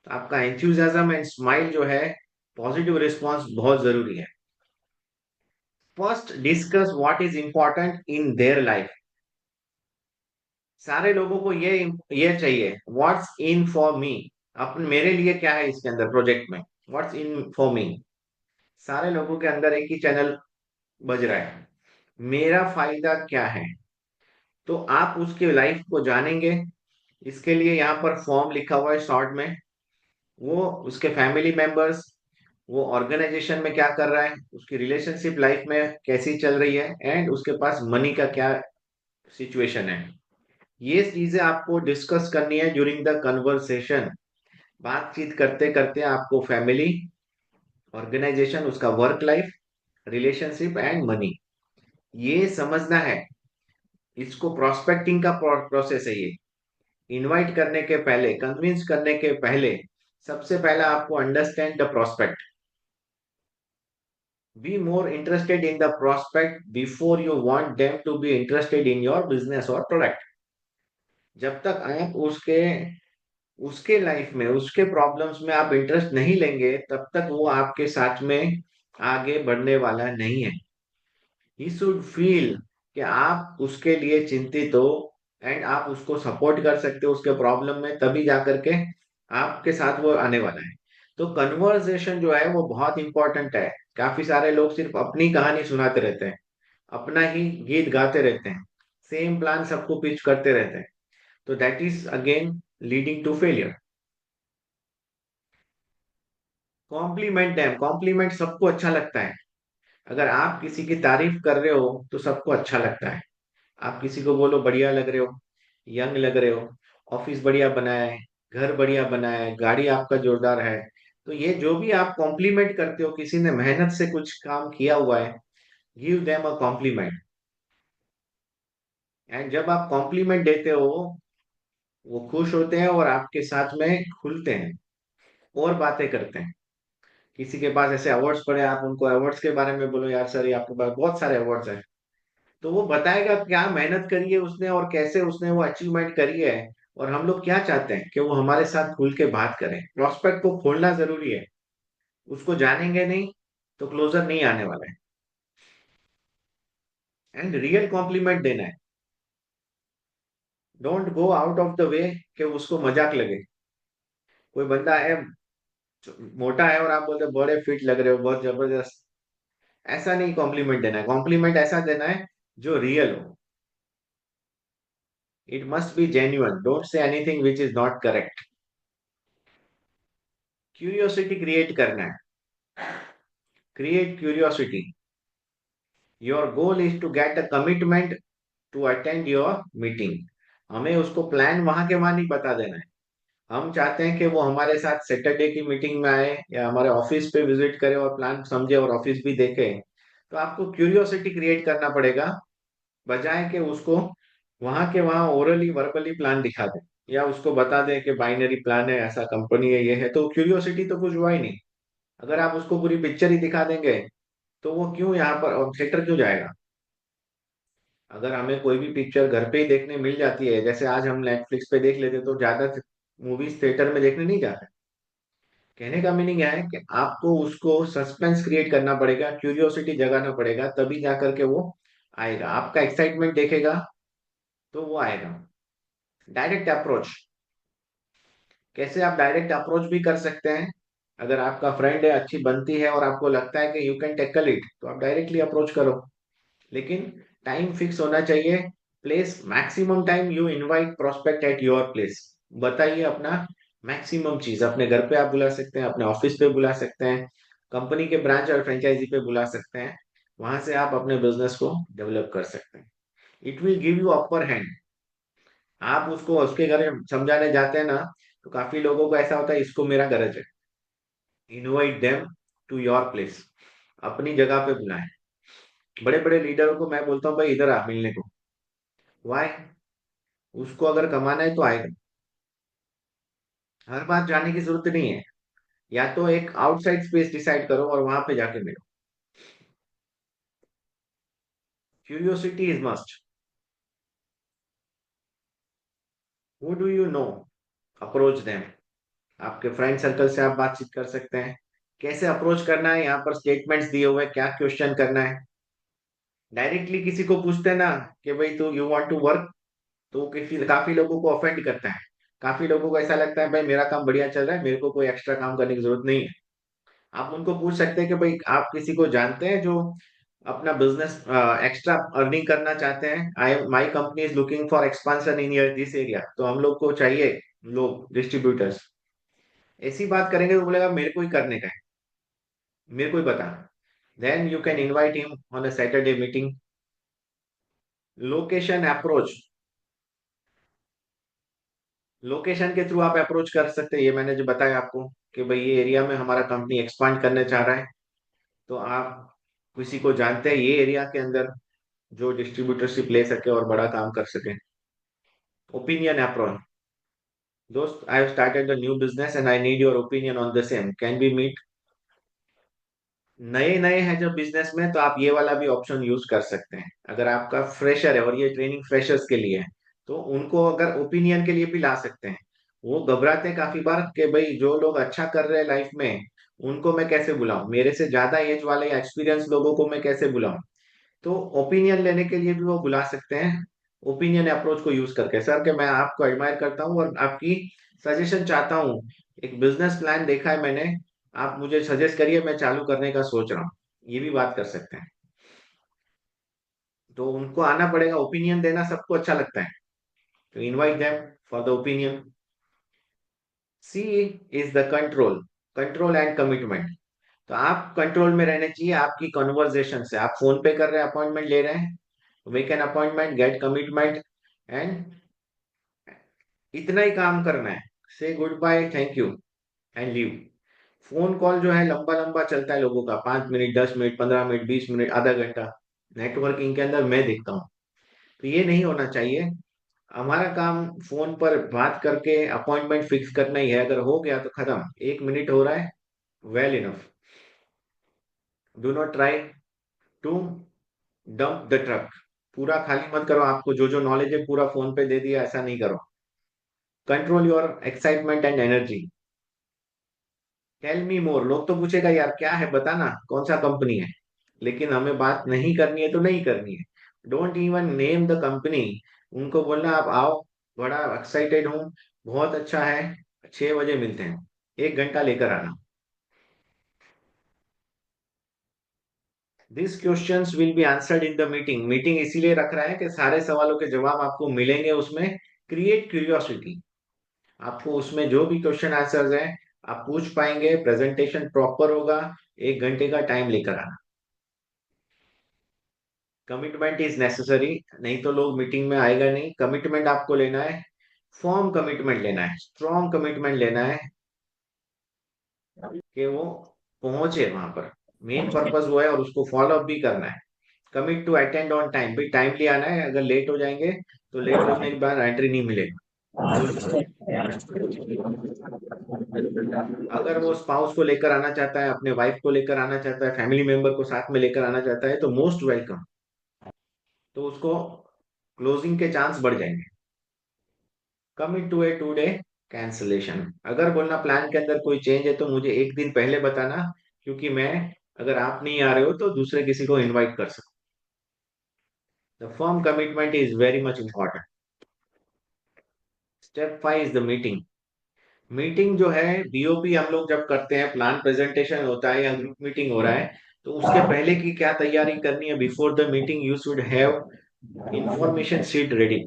तो आपका एंथुजियाज्म एंड स्माइल जो है, पॉजिटिव रिस्पॉन्स बहुत जरूरी है। First discuss what is important in their life. सारे लोगों को ये चाहिए, व्हाट्स इन फॉर मी। अपन मेरे लिए क्या है इसके अंदर प्रोजेक्ट में, व्हाट्स इन फॉर मी। सारे लोगों के अंदर एक ही चैनल बज रहा है, मेरा फायदा क्या है। तो आप उसके लाइफ को जानेंगे। इसके लिए यहाँ पर फॉर्म लिखा हुआ है शॉर्ट में। वो उसके फैमिली मेंबर्स, वो ऑर्गेनाइजेशन में क्या कर रहा है, उसकी रिलेशनशिप लाइफ में कैसी चल रही है, एंड उसके पास मनी का क्या सिचुएशन है। ये चीजें आपको डिस्कस करनी है ड्यूरिंग द कन्वर्सेशन। बातचीत करते करते आपको फैमिली, ऑर्गेनाइजेशन, उसका work life, relationship and money, ये समझना है। इसको प्रोस्पेक्टिंग का प्रोसेस है ये। इनवाइट करने के पहले, कन्विंस करने के पहले, सबसे पहला आपको understand the prospect. Be more interested in the prospect before you want them to be interested in your business और प्रोडक्ट। जब तक आप उसके उसके लाइफ में, उसके प्रॉब्लम्स में आप इंटरेस्ट नहीं लेंगे, तब तक वो आपके साथ में आगे बढ़ने वाला नहीं है। ही शुड फील कि आप उसके लिए चिंतित हो, एंड आप उसको सपोर्ट कर सकते हो उसके प्रॉब्लम में, तभी जा करके आपके साथ वो आने वाला है। तो कन्वर्सेशन जो है वो बहुत इंपॉर्टेंट है। काफी सारे लोग सिर्फ अपनी कहानी सुनाते रहते हैं, अपना ही गीत गाते रहते हैं, सेम प्लान सबको पिच करते रहते हैं। तो that is again leading to failure. Compliment them, compliment सबको अच्छा लगता है। अगर आप किसी की तारीफ कर रहे हो तो सबको अच्छा लगता है। आप किसी को बोलो बढ़िया लग रहे हो, यंग लग रहे हो, ऑफिस बढ़िया बनाया है, घर बढ़िया बनाया है, गाड़ी आपका जोरदार है। तो ये जो भी आप कॉम्प्लीमेंट करते हो, किसी ने मेहनत से कुछ काम किया हुआ है, give them a compliment. And जब आप कॉम्प्लीमेंट देते हो, वो खुश होते हैं और आपके साथ में खुलते हैं और बातें करते हैं। किसी के पास ऐसे अवार्ड्स पड़े, आप उनको अवार्ड्स के बारे में बोलो, यार सर ये आपके पास बहुत सारे अवार्ड्स हैं, तो वो बताएगा क्या मेहनत करी है उसने और कैसे उसने वो अचीवमेंट करी है। और हम लोग क्या चाहते हैं कि वो हमारे साथ खुल के बात करें। प्रोस्पेक्ट को खोलना जरूरी है। उसको जानेंगे नहीं तो क्लोजर नहीं आने वाला है। एंड रियल कॉम्प्लीमेंट देना है। Don't go out of the way कि उसको मजाक लगे। कोई बंदा है मोटा है और आप बोलते हो, बड़े फिट लग रहे हो, बहुत जबरदस्त। ऐसा नहीं कॉम्प्लीमेंट देना है। कॉम्प्लीमेंट ऐसा देना है जो रियल हो। It must be genuine. Don't say anything which is not correct. Curiosity create करना है। Create curiosity. Your goal is to get a commitment to attend your meeting. हमें उसको प्लान वहां के वहां नहीं बता देना है। हम चाहते हैं कि वो हमारे साथ सैटरडे की मीटिंग में आए या हमारे ऑफिस पे विजिट करे और प्लान समझे और ऑफिस भी देखे। तो आपको क्यूरियोसिटी क्रिएट करना पड़ेगा, बजाय कि उसको वहां के वहां ओरली वर्बली प्लान दिखा दे या उसको बता दें कि बाइनरी प्लान है, ऐसा कंपनी है, ये है। तो क्यूरियोसिटी तो कुछ हुआ ही नहीं। अगर आप उसको पूरी पिक्चर ही दिखा देंगे तो वो क्यों यहाँ पर थिएटर क्यों जाएगा। अगर हमें कोई भी पिक्चर घर पे ही देखने मिल जाती है, जैसे आज हम नेटफ्लिक्स पे देख लेते, तो ज्यादा मूवीज थिएटर में देखने नहीं जाते। कहने का मीनिंग है कि आपको उसको सस्पेंस क्रिएट करना पड़ेगा, क्यूरियोसिटी जगाना पड़ेगा, तभी जाकर के वो आएगा। आपका एक्साइटमेंट देखेगा तो वो आएगा। Direct approach. कैसे आप डायरेक्ट अप्रोच भी कर सकते हैं। अगर आपका फ्रेंड है, अच्छी बनती है और आपको लगता है कि यू कैन टैकल इट, तो आप डायरेक्टली अप्रोच करो। लेकिन टाइम फिक्स होना चाहिए। Place maximum time you invite prospect at your place. बताइए अपना मैक्सिमम चीज। अपने घर पे आप बुला सकते हैं, अपने ऑफिस पे बुला सकते हैं, कंपनी के ब्रांच और फ्रेंचाइजी पे बुला सकते हैं। वहां से आप अपने बिजनेस को डेवलप कर सकते हैं। It will give you upper hand. आप उसको उसके घर में समझाने जाते हैं ना, तो काफी लोगों को ऐसा होता है, इसको मेरा गरज है। Invite them to your place. अपनी जगह पे बुलाएं। बड़े बड़े लीडरों को मैं बोलता हूँ, भाई इधर आ मिलने को। वाई? उसको अगर कमाना है तो आएगा। हर बात जाने की जरूरत नहीं है। या तो एक आउटसाइड स्पेस डिसाइड करो और वहां पे जाके मिलो। Curiosity is must. Who do you know, approach them. आपके फ्रेंड सर्कल से आप बातचीत कर सकते हैं। कैसे अप्रोच करना है, यहाँ पर स्टेटमेंट्स दिए हुए हैं, क्या क्वेश्चन करना है। डायरेक्टली किसी को पूछते हैं ना कि भाई तू यू वांट टू वर्क, तो किसी काफी लोगों को ऑफेंड करता है। काफी लोगों को ऐसा लगता है भाई मेरा काम बढ़िया चल रहा है, मेरे को कोई एक्स्ट्रा काम करने की जरूरत नहीं है। आप उनको पूछ सकते हैं कि भाई आप किसी को जानते हैं जो अपना बिजनेस एक्स्ट्रा अर्निंग करना चाहते हैं। I my company is looking for expansion in this area, तो हम लोग को चाहिए लोग डिस्ट्रीब्यूटर्स। ऐसी बात करेंगे तो बोलेगा मेरे को ही करने का है, मेरे को ही बता। Then you can invite him on a Saturday meeting. Location approach. Location के थ्रू आप अप्रोच कर सकते हैं। ये मैंने जो बताया आपको कि भाई ये एरिया में हमारा कंपनी एक्सपांड करने चाह रहा है, तो आप किसी को जानते हैं ये एरिया के अंदर जो डिस्ट्रीब्यूटरशिप ले सके और बड़ा काम कर सके। Opinion approach. दोस्त, I have started a new business and I need your opinion on the same, can be meet. नए नए हैं जब बिजनेस में, तो आप ये वाला भी ऑप्शन यूज कर सकते हैं। अगर आपका फ्रेशर है और ये ट्रेनिंग फ्रेशर्स के लिए है, तो उनको अगर ओपिनियन के लिए भी ला सकते हैं। वो घबराते हैं काफी बार कि भाई जो लोग अच्छा कर रहे हैं लाइफ में, उनको मैं कैसे बुलाऊं, मेरे से ज्यादा एज वाले या एक्सपीरियंस लोगों को मैं कैसे बुलाऊं। तो ओपिनियन लेने के लिए भी वो बुला सकते हैं। ओपिनियन अप्रोच को यूज करके, सर के मैं आपको एडमायर करता हूँ और आपकी सजेशन चाहता हूँ। एक बिजनेस प्लान देखा है मैंने, आप मुझे सजेस्ट करिए, मैं चालू करने का सोच रहा हूँ। ये भी बात कर सकते हैं। तो उनको आना पड़ेगा। ओपिनियन देना सबको अच्छा लगता है, तो invite them for the opinion. See is the control. Control and commitment. तो आप कंट्रोल में रहने चाहिए आपकी कन्वर्जेशन से। आप फोन पे कर रहे हैं, अपॉइंटमेंट ले रहे हैं, make an appointment, get commitment, and इतना ही काम करना है। Say good bye, thank you, and leave. Phone call जो है लंबा लंबा चलता है लोगों का, 5 मिनट, 10 मिनट, 15 मिनट, 20 मिनट, आधा घंटा। नेटवर्किंग के अंदर मैं देखता हूँ, तो ये नहीं होना चाहिए। हमारा काम फोन पर बात करके अपॉइंटमेंट फिक्स करना ही है। अगर हो गया तो खत्म, 1 मिनट हो रहा है, well enough. Do not try to dump the truck. पूरा खाली मत करो, आपको जो जो नॉलेज है पूरा फोन पे दे दिया, ऐसा नहीं करो। Control your excitement and energy. Tell me more. लोग तो पूछेगा यार क्या है, बताना कौन सा कंपनी है। लेकिन हमें बात नहीं करनी है तो नहीं करनी है। Don't even name the company. उनको बोलना आप आओ, बड़ा एक्साइटेड हूँ, बहुत अच्छा है, 6 बजे मिलते हैं, 1 घंटा लेकर आना। This questions will be answered in the meeting. Meeting इसीलिए रख रहा है कि सारे सवालों के जवाब आपको मिलेंगे उसमें। Create curiosity. आपको उसमें जो भी क्वेश्चन आंसर्स हैं आप पूछ पाएंगे, प्रेजेंटेशन प्रॉपर होगा। 1 घंटे का टाइम लेकर आना। Commitment is necessary. नहीं तो लोग मीटिंग में आएगा नहीं। कमिटमेंट आपको लेना है, फॉर्म कमिटमेंट लेना है, स्ट्रॉन्ग कमिटमेंट लेना है कि वो पहुंचे वहां पर। मेन पर्पस वो है और उसको फॉलो अप भी करना है। Commit to attend on time, भाई टाइमली आना है। अगर लेट हो जाएंगे तो लेट होने के बाद एंट्री नहीं मिलेगा। अगर वो स्पाउस को लेकर आना चाहता है, अपने वाइफ को लेकर आना चाहता है, फैमिली मेंबर को साथ में लेकर आना चाहता है तो मोस्ट वेलकम। तो उसको क्लोजिंग के चांस बढ़ जाएंगे। Commit to a 2 day cancellation. अगर बोलना प्लान के अंदर कोई चेंज है तो मुझे एक दिन पहले बताना, क्योंकि मैं, अगर आप नहीं आ रहे हो तो दूसरे किसी को इनवाइट कर सकता हूं। The firm commitment is very much important. Step 5 is the meeting. Meeting जो है, बीओपी हम लोग जब करते हैं, प्लान प्रेजेंटेशन होता है या ग्रुप मीटिंग हो रहा है, तो उसके पहले की क्या तैयारी करनी है। Before the meeting you should have information sheet ready.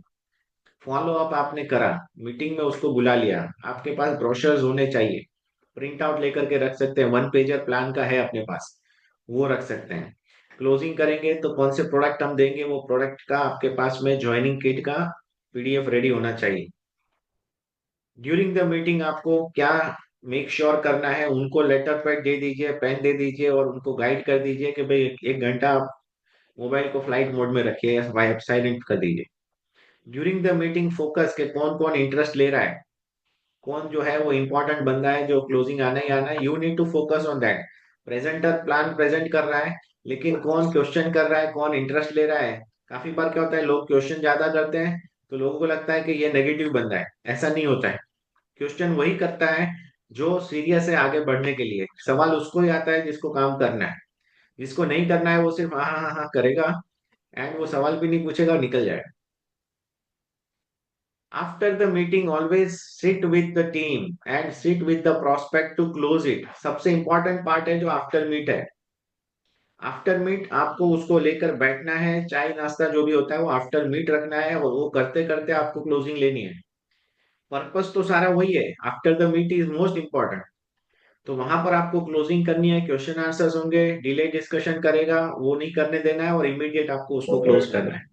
Follow up आपने करा, मीटिंग में उसको बुला लिया, आपके पास ब्रोशर्स होने चाहिए। प्रिंट आउट लेकर के रख सकते हैं, 1 पेजर प्लान का है अपने पास, वो रख सकते हैं। क्लोजिंग करेंगे तो कौन से प्रोडक्ट हम देंगे, वो प्रोडक्ट का आपके पास में ज्वाइनिंग किट का पीडीएफ रेडी होना चाहिए। ड्यूरिंग द मीटिंग आपको क्या मेक श्योर करना है, उनको लेटर पैड दे दीजिए, पेन दे दीजिए और उनको गाइड कर दीजिए कि भाई 1 घंटा आप मोबाइल को फ्लाइट मोड में रखिए या साइलेंट कर दीजिए। ड्यूरिंग द मीटिंग फोकस के कौन कौन इंटरेस्ट ले रहा है, कौन जो है वो इंपॉर्टेंट बंदा है जो क्लोजिंग आना ही आना है। You need to focus on that. Presenter plan present कर रहा है, लेकिन कौन क्वेश्चन कर रहा है, कौन इंटरेस्ट ले रहा है। काफी बार क्या होता है, लोग क्वेश्चन ज्यादा करते हैं तो लोगों को लगता है कि ये नेगेटिव बंदा है। ऐसा नहीं होता है। क्वेश्चन वही करता है जो सीरियस है आगे बढ़ने के लिए। सवाल उसको ही आता है जिसको काम करना है। जिसको नहीं करना है वो सिर्फ हाँ हाँ हाँ हाँ करेगा, एंड वो सवाल भी नहीं पूछेगा, निकल जाएगा। After the meeting always sit with the team and sit with the prospect to close it. सबसे इंपॉर्टेंट पार्ट है जो आफ्टर मीट है। आफ्टर मीट आपको उसको लेकर बैठना है, चाय नाश्ता जो भी होता है वो आफ्टर मीट रखना है, और वो करते करते आपको क्लोजिंग लेनी है। पर्पस तो सारा वही है, after the meet is most important. तो वहां पर आपको क्लोजिंग करनी है, क्वेश्चन आंसर्स होंगे, डिले डिस्कशन करेगा वो नहीं करने देना है, और इमीडिएट आपको उसको क्लोज करना है।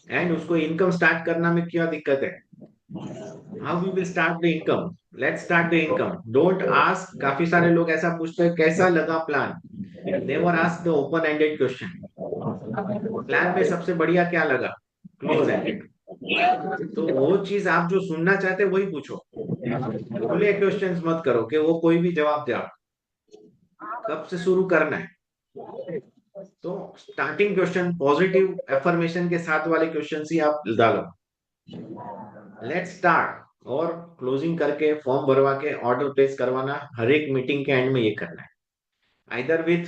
एंड उसको इनकम स्टार्ट करना में क्या दिक्कत है, how we will start the income. Let's start the income. Don't ask, काफी सारे लोग ऐसा पूछते हैं कैसा लगा प्लान। Never ask the open ended question. Plan में सबसे बढ़िया क्या लगा, क्लोज एंडेड। तो वो चीज आप जो सुनना चाहते हैं वही पूछो। खुले क्वेश्चंस मत करो कि वो कोई भी जवाब दे। आप कब से शुरू करना है, तो स्टार्टिंग क्वेश्चन पॉजिटिव एफर्मेशन के साथ वाले क्वेश्चन ही आप डालो। Let's start. और क्लोजिंग करके फॉर्म भरवा के ऑर्डर प्लेस करवाना, हर एक मीटिंग के एंड में ये करना है। आइदर विथ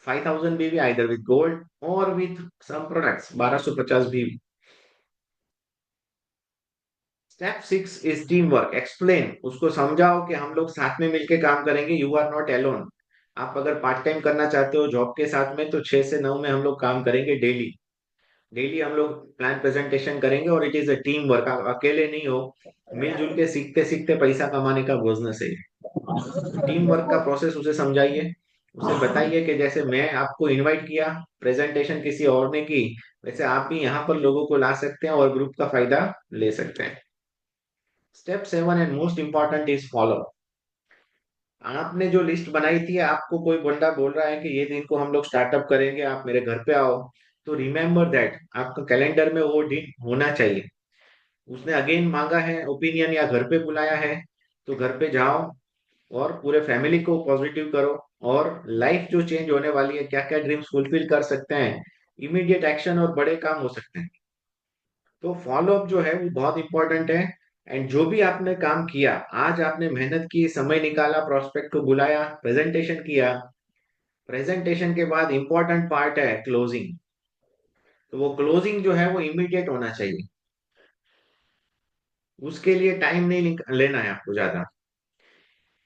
5000 बीवी, आइदर विथ गोल्ड और विथ सम प्रोडक्ट्स 1250 बीवी। Step 6 is team work. Explain, उसको समझाओ कि हम लोग साथ में मिलके काम करेंगे, यू आर नॉट अलोन। आप अगर पार्ट टाइम करना चाहते हो जॉब के साथ में तो 6 से 9 में हम लोग काम करेंगे डेली। डेली हम लोग प्लान प्रेजेंटेशन करेंगे और it is a team work. आप अकेले नहीं हो, मिलजुल के सीखते सीखते पैसा कमाने का बिजनेस है। टीम वर्क का प्रोसेस उसे समझाइए। उसे बताइए कि जैसे मैं आपको इनवाइट किया, प्रेजेंटेशन किसी और ने की, वैसे आप भी यहाँ पर लोगों को ला सकते हैं और ग्रुप का फायदा ले सकते हैं। Step 7 and most important is follow. आपने जो लिस्ट बनाई थी, आपको कोई बंदा बोल रहा है कि ये दिन को हम लोग स्टार्टअप करेंगे, आप मेरे घर पे आओ, तो रिमेम्बर दैट आपका कैलेंडर में वो दिन होना चाहिए। उसने अगेन मांगा है ओपिनियन या घर पे बुलाया है, तो घर पे जाओ और पूरे फैमिली को पॉजिटिव करो। और लाइफ जो चेंज होने वाली है, क्या क्या ड्रीम्स फुलफिल कर सकते हैं, इमीडिएट एक्शन और बड़े काम हो सकते हैं। तो फॉलो अप जो है वो बहुत इंपॉर्टेंट है। एंड जो भी आपने काम किया, आज आपने मेहनत की, समय निकाला, प्रोस्पेक्ट को बुलाया, प्रेजेंटेशन किया, प्रेजेंटेशन के बाद इंपॉर्टेंट पार्ट है क्लोजिंग। तो वो क्लोजिंग जो है वो इमीडिएट होना चाहिए। उसके लिए टाइम नहीं लेना है आपको ज्यादा।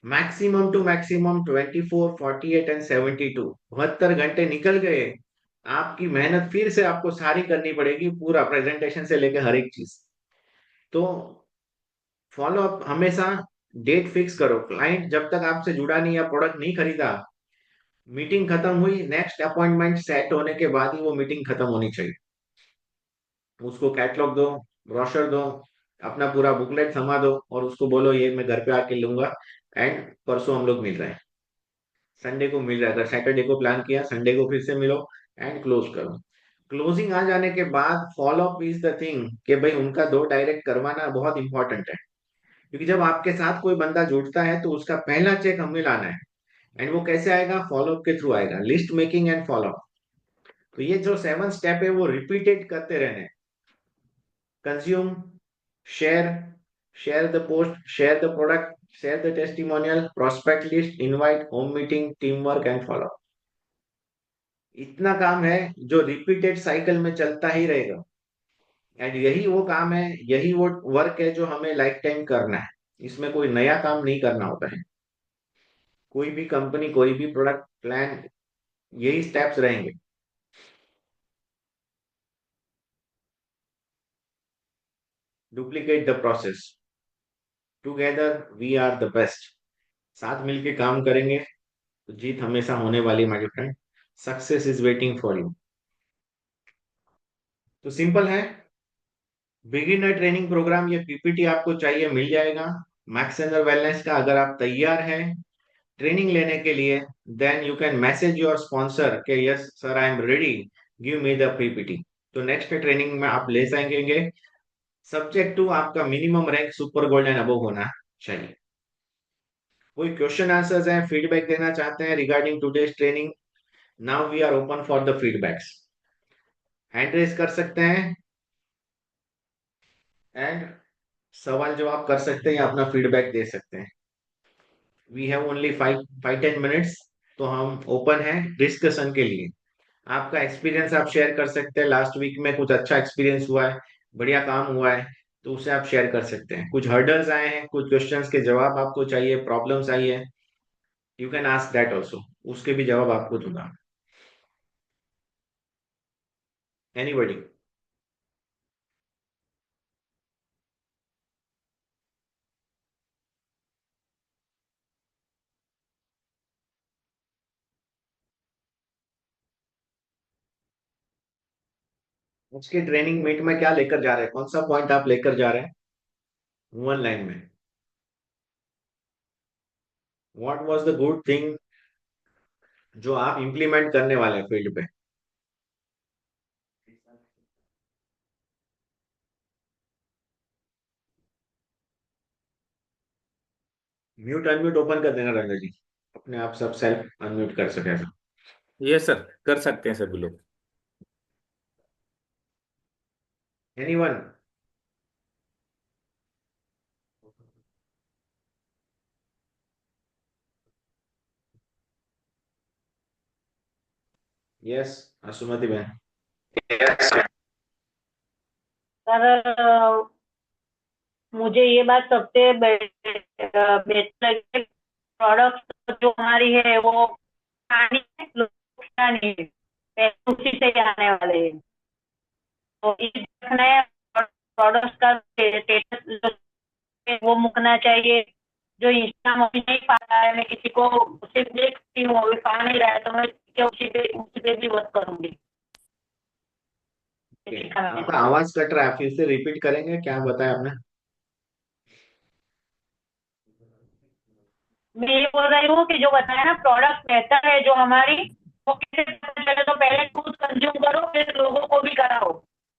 मैक्सिमम टू मैक्सिमम 24, 48 एंड 72, 72 घंटे निकल गए, आपकी मेहनत फिर से आपको सारी करनी पड़ेगी, पूरा प्रेजेंटेशन से लेकर हर एक चीज। तो फॉलो अप हमेशा, डेट फिक्स करो। क्लाइंट जब तक आपसे जुड़ा नहीं या प्रोडक्ट नहीं खरीदा, मीटिंग खत्म हुई, नेक्स्ट अपॉइंटमेंट सेट होने के बाद ही वो मीटिंग खत्म होनी चाहिए। उसको कैटलॉग दो, ब्रोशर दो, अपना पूरा बुकलेट थमा दो और उसको बोलो ये मैं घर पे आके लूंगा, एंड परसों हम लोग मिल रहे हैं। संडे को मिल रहा है, अगर सैटरडे को प्लान किया, संडे को फिर से मिलो एंड क्लोज करो। क्लोजिंग आ जाने के बाद follow up is the thing, कि भाई उनका दो डायरेक्ट करवाना बहुत इंपॉर्टेंट है। क्योंकि जब आपके साथ कोई बंदा जुड़ता है तो उसका पहला चेक हमें लाना है। एंड वो कैसे आएगा? फॉलो अप के थ्रू आएगा, list making and follow up. तो ये जो 7 स्टेप है वो रिपीटेड करते रहने। Consume, share, share the post, share the product, share the testimonial, prospect list, invite, home meeting, team work and follow. इतना काम है जो रिपीटेड साइकिल में चलता ही रहेगा। एंड यही वो काम है, यही वो वर्क है जो हमें लाइफ टाइम करना है। इसमें कोई नया काम नहीं करना होता है। कोई भी कंपनी, कोई भी प्रोडक्ट प्लान, यही स्टेप्स रहेंगे। Duplicate the process, together we are the best. साथ मिलके काम करेंगे तो जीत हमेशा होने वाली my friend. Success is waiting for you. तो सिंपल है, बिगिनर ट्रेनिंग प्रोग्राम, ये पीपीटी आपको चाहिए, मिल जाएगा। मैक्स एंड वेलनेस का, अगर आप तैयार हैं ट्रेनिंग लेने के लिए, then you can message your sponsor के yes sir I am ready, give me the PPT. तो नेक्स्ट ट्रेनिंग में आप ले सकेंगे। सब्जेक्ट टू आपका minimum rank super gold and above होना चाहिए। कोई क्वेश्चन आंसर्स हैं, फीडबैक देना चाहते हैं regarding today's training? Now we are open for the feedbacks. Hand raise कर सकते हैं एंड सवाल जवाब कर सकते हैं या अपना फीडबैक दे सकते हैं। वी हैव ओनली 5-10 मिनट्स, तो हम ओपन है डिस्कशन के लिए। आपका एक्सपीरियंस आप शेयर कर सकते हैं, लास्ट वीक में कुछ अच्छा एक्सपीरियंस हुआ है, बढ़िया काम हुआ है, तो उसे आप शेयर कर सकते हैं। कुछ हर्डल्स आए हैं, कुछ क्वेश्चंस के जवाब आपको चाहिए, प्रॉब्लम्स आई है, you can ask that also, उसके भी जवाब आपको दूंगा। एनीबडी? उसके ट्रेनिंग मीट में क्या लेकर जा रहे हैं, कौन सा पॉइंट आप लेकर जा रहे हैं? वन लाइन में, what was the good thing जो आप इंप्लीमेंट करने वाले हैं फील्ड पे? म्यूट अनम्यूट ओपन कर देना रंगा जी, अपने आप सब सेल्फ अनम्यूट कर सके। यस सर, कर सकते हैं सभी लोग। एनीवन? यस, असुमति बहन। सर, मुझे ये बात सबसे बेस्ट लगी। प्रोडक्ट जो हमारी है वो खानी है, लोग खाना नहीं है, पैसे उसी से आने वाले हैं। तो ये देखना है, प्रोडक्ट का स्टेटस वो मुकना चाहिए। जो इंस्टा में अभी नहीं पा रहा है, मैं किसी को सिर्फ देखती हूँ अभी पा नहीं रहा है, तो मैं उसी पे भी वर्क करूंगी। ये Okay. सीखा मैंने। आपका आवाज कट रहा है, फिर से रिपीट करेंगे, क्या बताया आपने? मैं ये बोल रही हूँ कि जो बताया ना, प्रोडक्ट बेहतर है जो हमारी, वो कैसे पता चले? तो पहले खुद कंज्यूम करो, फिर लोगों को भी कराओ,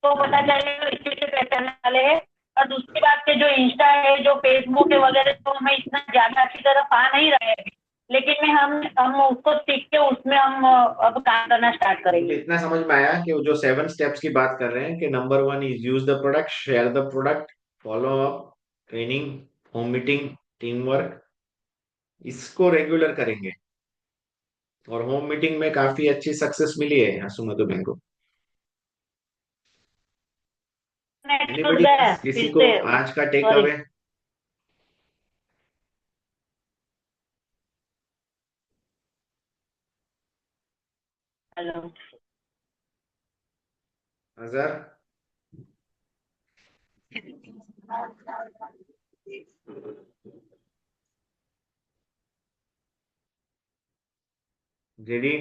तो पता हम्म, चलेगा इसी से पहचानने वाले हैं। और दूसरी बात के जो इंस्टा है जो फेसबुक है वगैरह तो हमें इतना ज्यादा अच्छी तरह पा नहीं रहे हैं, लेकिन मैं हम उसको सीख के उसमें हम अब काम करना स्टार्ट मुझे करेंगे। इतना समझ में आया कि वो जो 7 स्टेप्स की बात कर रहे हैं कि number 1 is use the product, share the product, follow up, training, home meeting, team work, इसको रेगुलर करेंगे। और होम मीटिंग में काफी अच्छी सक्सेस मिली है सुमधु बैंक को। नेट छूट एनीबडी गया एल्स, किसी फिर को से। आज का take sorry. Away? Hello. Azhar? JD?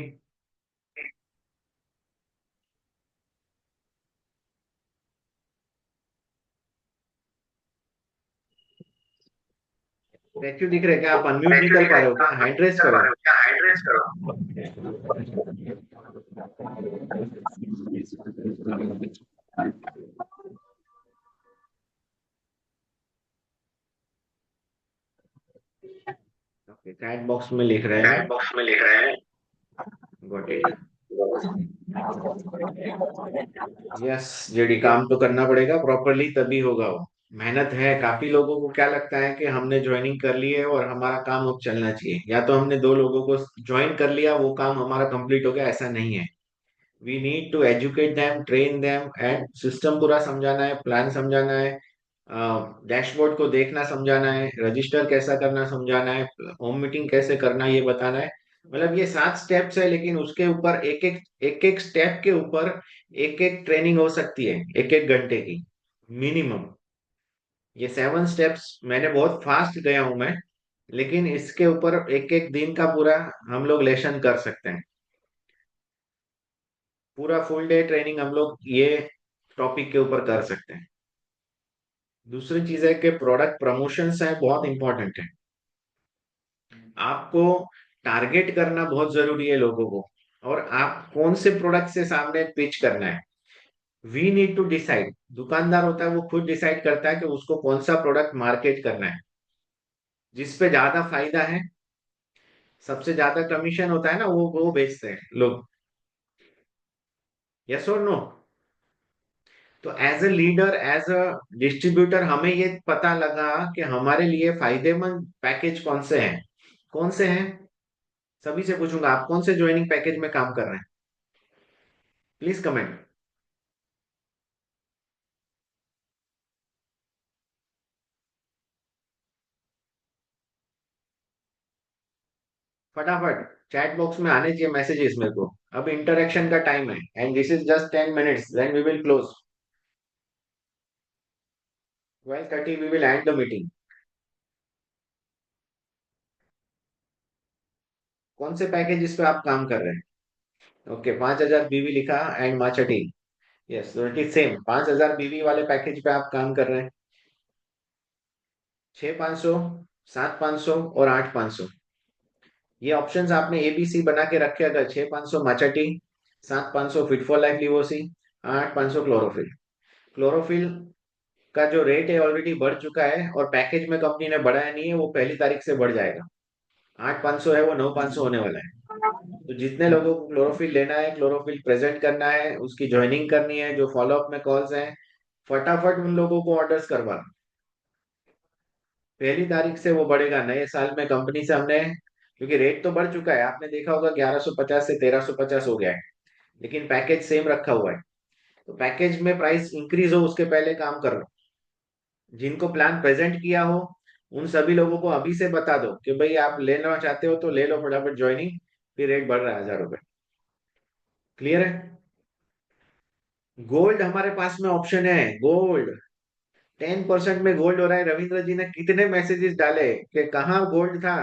स्टैच्यू दिख रहे हैं क्या? आप अनम्यूट निकल पा रहे हो क्या? हैंड रेस करो। ओके, चैट बॉक्स में लिख रहे हैं। Got it. यस जेडी, काम तो करना पड़ेगा प्रॉपरली, तभी होगा वो। मेहनत है। काफी लोगों को क्या लगता है कि हमने ज्वाइनिंग कर ली है और हमारा काम अब चलना चाहिए, या तो हमने 2 लोगों को ज्वाइन कर लिया, वो काम हमारा कंप्लीट हो गया, ऐसा नहीं है। We need to educate them, train them, and system पूरा समझाना है, प्लान समझाना है, डैशबोर्ड को देखना समझाना है, रजिस्टर कैसा करना समझाना है, होम मीटिंग कैसे करना ये बताना है। मतलब ये 7 स्टेप्स है, लेकिन उसके ऊपर एक एक स्टेप के ऊपर एक एक ट्रेनिंग हो सकती है, एक एक घंटे की मिनिमम। ये 7 स्टेप्स मैंने बहुत फास्ट गया हूं मैं, लेकिन इसके ऊपर एक एक दिन का पूरा हम लोग लेसन कर सकते हैं। पूरा फुल डे ट्रेनिंग हम लोग ये टॉपिक के ऊपर कर सकते हैं। दूसरी चीज है कि प्रोडक्ट प्रमोशंस है, बहुत इंपॉर्टेंट है। आपको टारगेट करना बहुत जरूरी है लोगों को, और आप कौन से प्रोडक्ट से सामने पिच करना है। We need to decide. दुकानदार होता है वो खुद डिसाइड करता है कि उसको कौन सा प्रोडक्ट मार्केट करना है, जिस पे ज्यादा फायदा है, सबसे ज्यादा कमीशन होता है ना, वो बेचते हैं लोग। यस और नो? तो as a leader, as a distributor, हमें ये पता लगा कि हमारे लिए फायदेमंद पैकेज कौन से हैं। कौन से हैं? सभी से पूछूंगा, आप कौन से ज्वाइनिंग पैकेज में काम कर रहे हैं? Please comment. फटाफट चैट बॉक्स में आने चाहिए मैसेजेस मेरे को। अब इंटरेक्शन का टाइम है, and this is just 10 minutes, then we will close. 12:30 we will end the meeting. कौन से पैकेज इस पे आप काम कर रहे हैं? ओके, 5,000 बीवी लिखा, एंड मार्केटिंग। यस, तो इट इज सेम, 5,000 बीवी वाले पैकेज पे आप काम कर रहे हैं। 6,500, 7,500 और 8,500, ये ऑप्शंस आपने एबीसी बना के रखे। अगर 6,500 माचाटी, 7,500 fit for life Livosi, 8,500 chlorophyll. Chlorophyll का जो रेट है ऑलरेडी बढ़ चुका है, और पैकेज में कंपनी ने बढ़ाया नहीं है, वो 1 तारीख से बढ़ जाएगा। 8,500 है, वो 9,500 होने वाला है। तो जितने लोगों को क्लोरोफिल लेना है, क्लोरोफिल प्रेजेंट करना है, उसकी ज्वाइनिंग करनी है, जो फॉलोअप में कॉल्स हैं, फटाफट उन लोगों को ऑर्डर्स करवा। 1 तारीख से वो बढ़ेगा नए साल में कंपनी से हमने। क्योंकि रेट तो बढ़ चुका है, आपने देखा होगा, 1150 से 1,350 हो गया है, लेकिन पैकेज सेम रखा हुआ है। तो पैकेज में प्राइस इंक्रीज हो उसके पहले काम कर लो। जिनको प्लान प्रेजेंट किया हो, उन सभी लोगों को अभी से बता दो कि भाई आप लेना चाहते हो तो ले लो फटाफट ज्वाइनिंग, फिर रेट बढ़ रहा है 1,000 रुपए। क्लियर है? गोल्ड हमारे पास में ऑप्शन है। गोल्ड 10% में गोल्ड हो रहा है। रविंद्र जी ने कितने मैसेजेस डाले कि कहाँ गोल्ड था।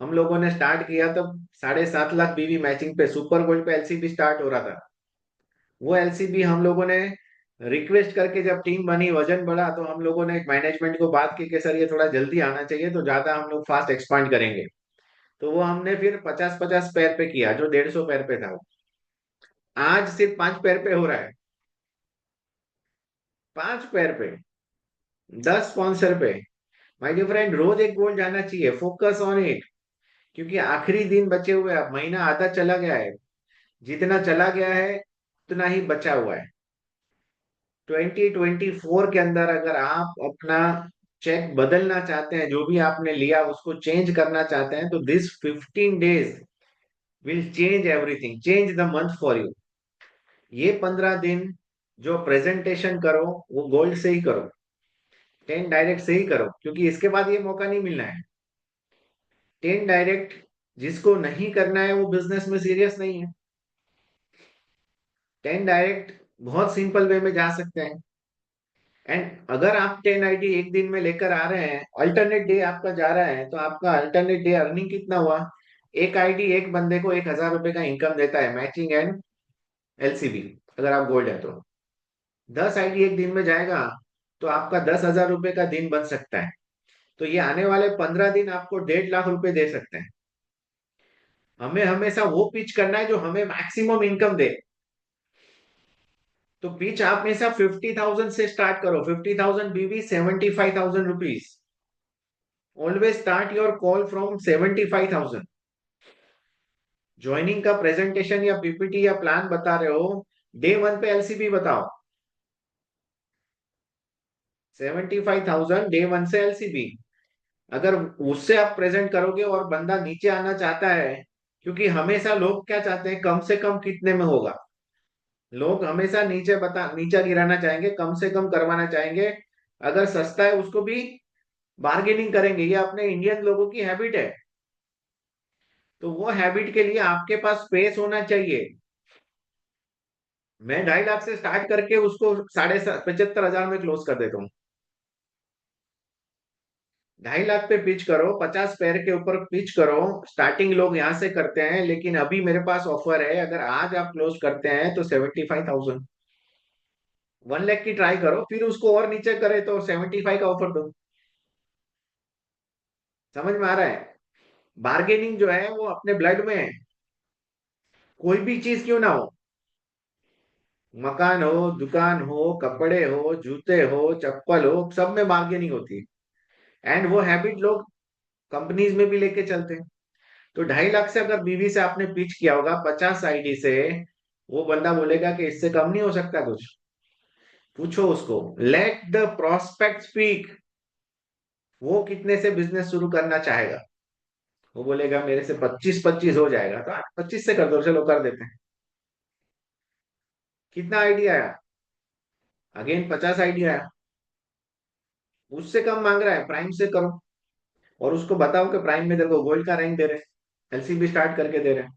हम लोगों ने स्टार्ट किया तो 7.5 लाख बीवी मैचिंग पे, सुपर गोल्ड पे एलसीबी स्टार्ट हो रहा था। वो एलसीबी हम लोगों ने रिक्वेस्ट करके, जब टीम बनी, वजन बढ़ा, तो हम लोगों ने मैनेजमेंट को बात की कि सर ये थोड़ा जल्दी आना चाहिए, तो ज्यादा हम लोग फास्ट एक्सपांड करेंगे। तो वो हमने फिर 50-50 पैर पे किया, जो 150 पैर पे था वो आज सिर्फ 5 पैर पे हो रहा है। 5 पैर पे। 10 स्पॉन्सर पे। माय डियर फ्रेंड, रोज एक गोल जाना चाहिए, फोकस ऑन इट। क्योंकि आखिरी दिन बचे हुए हैं, अब महीना आधा चला गया है। जितना चला गया है उतना ही बचा हुआ है। 2024 के अंदर अगर आप अपना चेक बदलना चाहते हैं, जो भी आपने लिया उसको चेंज करना चाहते हैं, तो this 15 days will change everything, change the month for you. ये 15 दिन जो प्रेजेंटेशन करो वो गोल्ड से ही करो, 10 डायरेक्ट से ही करो, क्योंकि इसके बाद ये मौका नहीं मिलना है। 10 डायरेक्ट जिसको नहीं करना है वो बिजनेस में सीरियस नहीं है। 10 डायरेक्ट बहुत सिंपल वे में जा सकते हैं। एंड अगर आप 10 आईडी एक दिन में लेकर आ रहे हैं, अल्टरनेट डे आपका जा रहा है, तो आपका अल्टरनेट डे अर्निंग कितना हुआ? एक आईडी एक बंदे को 1,000 रुपए का इनकम देता है, मैचिंग एंड एलसीबी, अगर आप गोल्ड है तो। 10 आईडी एक दिन में जाएगा तो आपका 10,000 रुपए का दिन बन सकता है। तो ये आने वाले 15 दिन आपको 1.5 लाख रुपए दे सकते हैं। हमें हमेशा वो पिच करना है जो हमें मैक्सिमम इनकम दे। तो पिच आप हमेशा 50,000 से स्टार्ट करो, 50,000 बीवी 75,000 rupees. Always start your call from 75,000। Joining का प्रेजेंटेशन या पीपीटी या प्लान बता रहे हो, डे वन पे एलसीबी बताओ। 75,000 डे वन से एलसीबी। अगर उससे आप प्रेजेंट करोगे और बंदा नीचे आना चाहता है, क्योंकि हमेशा लोग क्या चाहते हैं, कम से कम कितने में होगा। लोग हमेशा नीचे गिराना चाहेंगे, कम से कम करवाना चाहेंगे। अगर सस्ता है उसको भी बार्गेनिंग करेंगे, ये अपने इंडियन लोगों की हैबिट है। तो वो हैबिट के लिए आपके पास स्पेस होना चाहिए। मैं 2.5 लाख से स्टार्ट करके उसको 75,000 में क्लोज कर देता हूँ। 2.5 लाख पे पिच करो, 50 पैर के ऊपर पिच करो। स्टार्टिंग लोग यहाँ से करते हैं, लेकिन अभी मेरे पास ऑफर है, अगर आज आप क्लोज करते हैं तो 75,000। 1 लाख की ट्राई करो, फिर उसको और नीचे करे तो 75 का ऑफर दो। समझ में आ रहा है? बार्गेनिंग जो है वो अपने ब्लड में है। कोई भी चीज क्यों ना हो, मकान हो, दुकान हो, कपड़े हो, जूते हो, चप्पल हो, सब में बार्गेनिंग होती है। एंड वो हैबिट लोग कंपनीज में भी लेके चलते हैं। तो 2.5 लाख से अगर बीवी से आपने पिच किया होगा 50 आईडी से, वो बंदा बोलेगा कि इससे कम नहीं हो सकता कुछ। पूछो उसको, लेट द प्रोस्पेक्ट स्पीक। वो कितने से बिजनेस शुरू करना चाहेगा? वो बोलेगा मेरे से 25-25 हो जाएगा, तो आप 25 से कर दो, चलो कर देते हैं। कितना आइडिया आया? अगेन 50 आइडिया आया। उससे कम मांग रहा है, प्राइम से करो। और उसको बताओ कि प्राइम में तेरे को गोल्ड का रैंक दे रहे हैं, एलसीबी स्टार्ट करके दे रहे हैं।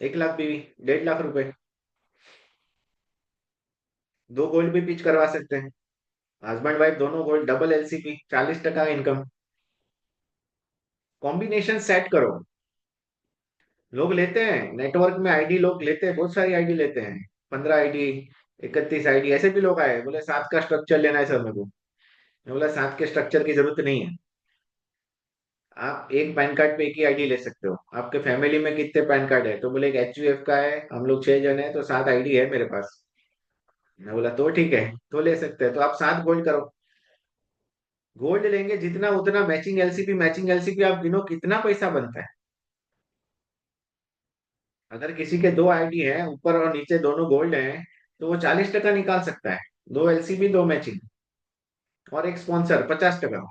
1 लाख बीवी, 1.5 लाख रुपए। दो गोल्ड भी पिच करवा सकते हैं, हस्बैंड वाइफ दोनों gold, double LCB, 40% income. Combination set करो। लोग लेते हैं नेटवर्क में आईडी, लोग लेते हैं, बहुत सारी आईडी लेते हैं। 15 आईडी, 31 आईडी, ऐसे भी लोग आए, बोले 7 का स्ट्रक्चर लेना है सर मेरे को। मैं बोला 7 के स्ट्रक्चर की जरूरत नहीं है। आप एक पैन कार्ड पे एक ही आईडी ले सकते हो। आपके फैमिली में कितने पैन कार्ड है? तो बोले एक एचयूएफ का है, हम लोग 6 जन है, तो 7 आईडी है मेरे पास। मैं बोला तो ठीक है, तो ले सकते हैं, तो आप 7 गोल्ड करो। गोल्ड लेंगे जितना उतना मैचिंग एलसीपी, मैचिंग एलसीपी आप गिनो कितना पैसा बनता है। अगर किसी के 2 आईडी है, ऊपर और नीचे दोनों गोल्ड हैं, तो वो 40% निकाल सकता है। 2 एलसीबी, 2 मैचिंग, और एक स्पॉन्सर 50%।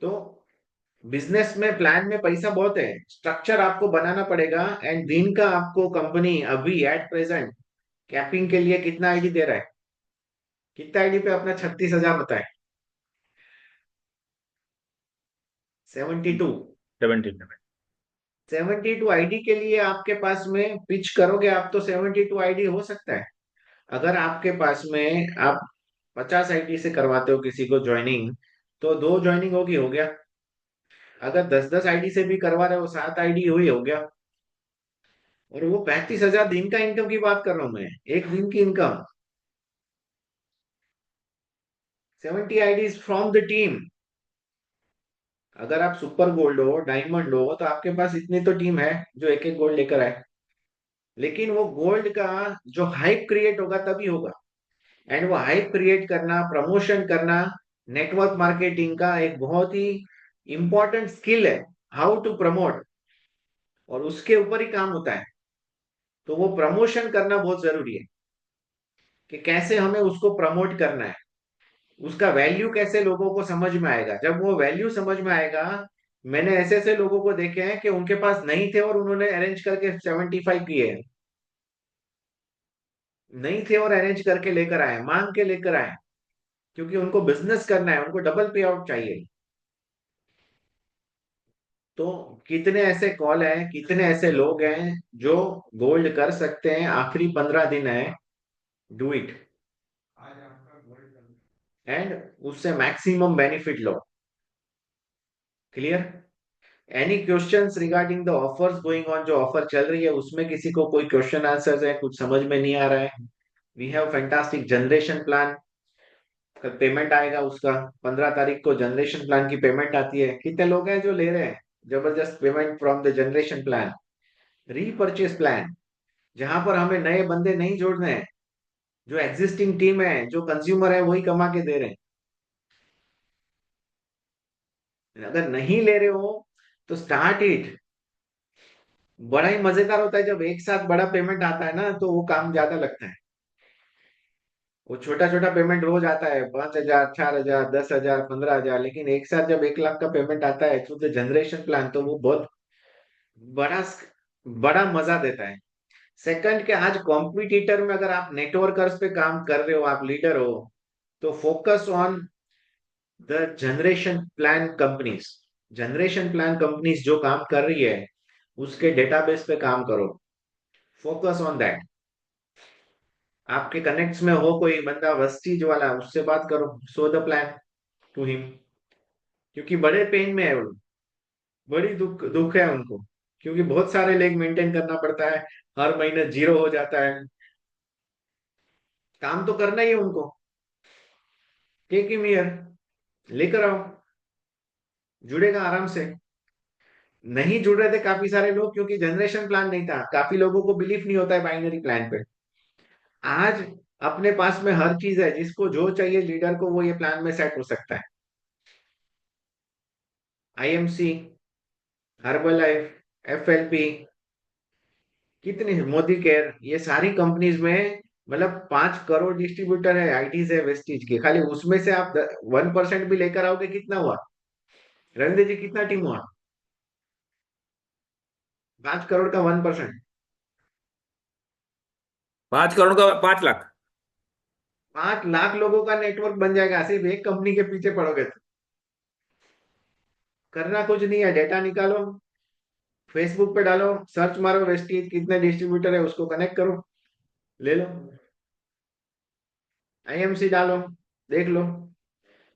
तो बिजनेस में, प्लान में पैसा बहुत है, स्ट्रक्चर आपको बनाना पड़ेगा। एंड दिन का आपको कंपनी अभी एट प्रेजेंट कैपिंग के लिए कितना आईडी दे रहा है? कितना आईडी पे अपना 36,000 बताए? 72। 17। 72 आईडी के लिए आपके पास में पिच करोगे आप तो 72 आईडी हो सकता है। अगर आपके पास में आप 50 आईडी से करवाते हो किसी को ज्वाइनिंग, तो 2 ज्वाइनिंग होगी, हो गया। अगर 10-10 आईडी से भी करवा रहे हो, 7 आईडी हुई, हो गया। और वो 35,000 दिन का इनकम की बात कर रहा हूं मैं, एक दिन की income. 70 IDs from the team. अगर आप सुपर गोल्ड हो, डायमंड हो, तो आपके पास इतनी तो टीम है जो एक एक गोल्ड लेकर आए। लेकिन वो गोल्ड का जो हाइप क्रिएट होगा तभी होगा। एंड वो हाइप क्रिएट करना, प्रमोशन करना, नेटवर्क मार्केटिंग का एक बहुत ही इंपॉर्टेंट स्किल है, हाउ टू प्रमोट, और उसके ऊपर ही काम होता है। तो वो प्रमोशन करना बहुत जरूरी है, कि कैसे हमें उसको प्रमोट करना है, उसका वैल्यू कैसे लोगों को समझ में आएगा। जब वो वैल्यू समझ में आएगा, मैंने ऐसे ऐसे लोगों को देखे हैं कि उनके पास नहीं थे और उन्होंने अरेंज करके 75 किए हैं, नहीं थे और अरेंज करके लेकर आए, मांग के लेकर आए, क्योंकि उनको बिजनेस करना है, उनको डबल पे आउट चाहिए। तो कितने ऐसे कॉल हैं, कितने ऐसे लोग हैं जो गोल्ड कर सकते हैं, आखिरी 15 दिन है, डू इट, एंड उससे maximum benefit low. Clear? Any questions regarding the offers going on, जो ऑफर चल रही है उसमें किसी को कोई क्वेश्चन आंसर्स है, कुछ समझ में नहीं आ रहा है? We have fantastic generation plan, कल पेमेंट आएगा उसका, 15 तारीख को जनरेशन प्लान की पेमेंट आती है। कितने लोग हैं जो ले रहे हैं जबरदस्त payment from the generation plan? Repurchase plan, जहां पर हमें नए बंदे नहीं जोड़ने हैं, जो एग्जिस्टिंग टीम है, जो कंज्यूमर है, वही कमा के दे रहे हैं। अगर नहीं ले रहे हो तो स्टार्ट इट। बड़ा ही मजेदार होता है जब एक साथ बड़ा पेमेंट आता है ना, तो वो काम ज्यादा लगता है। वो छोटा छोटा पेमेंट रोज आता है, 5,000, 4,000, 10,000, 15,000, लेकिन एक साथ जब 1 लाख का पेमेंट आता है थ्रू द जनरेशन प्लान, तो वो बहुत बड़ा बड़ा मजा देता है। सेकंड, के आज कॉम्पिटिटर में अगर आप नेटवर्कर्स पे काम कर रहे हो, आप लीडर हो, तो focus on the generation plan companies. Generation plan companies जो काम कर रही है, उसके डेटाबेस पे काम करो, फोकस ऑन दैट। आपके कनेक्ट्स में हो कोई बंदा वस्टीज वाला, उससे बात करो, show the plan to him, क्योंकि बड़े पेन में है वो, बड़ी दुख दुख है उनको, क्योंकि बहुत सारे लेग मेंटेन करना पड़ता है, हर महीने जीरो हो जाता है। काम तो करना ही है उनको। टेक हिम हियर, लेकर आओ, जुड़ेगा आराम से। नहीं जुड़ रहे थे काफी सारे लोग, क्योंकि जनरेशन प्लान नहीं था, काफी लोगों को बिलीफ नहीं होता है बाइनरी प्लान पे। आज अपने पास में हर चीज है, जिसको जो चाहिए लीडर को, वो ये प्लान में सेट हो सकता है। आईएमसी, हर्बल लाइफ, एफएलपी, कितनी, मोदी केयर, ये सारी कंपनीज में मतलब 5 करोड़ डिस्ट्रीब्यूटर है, आईटीज है वेस्टीज के, खाली उसमें से आप 1% भी लेकर आओगे, कितना हुआ रविंद्र जी, कितना टीम हुआ? 5 करोड़ का 1%, 5 करोड़ का 5 लाख। 5 लाख लोगों का नेटवर्क बन जाएगा, सिर्फ एक कंपनी के पीछे पड़ोगे तो। करना कुछ नहीं है, डेटा निकालो, फेसबुक पे डालो, सर्च मारो वेस्टीज कितने डिस्ट्रीब्यूटर है, उसको कनेक्ट करो, ले लो। आईएमसी डालो, देख लो।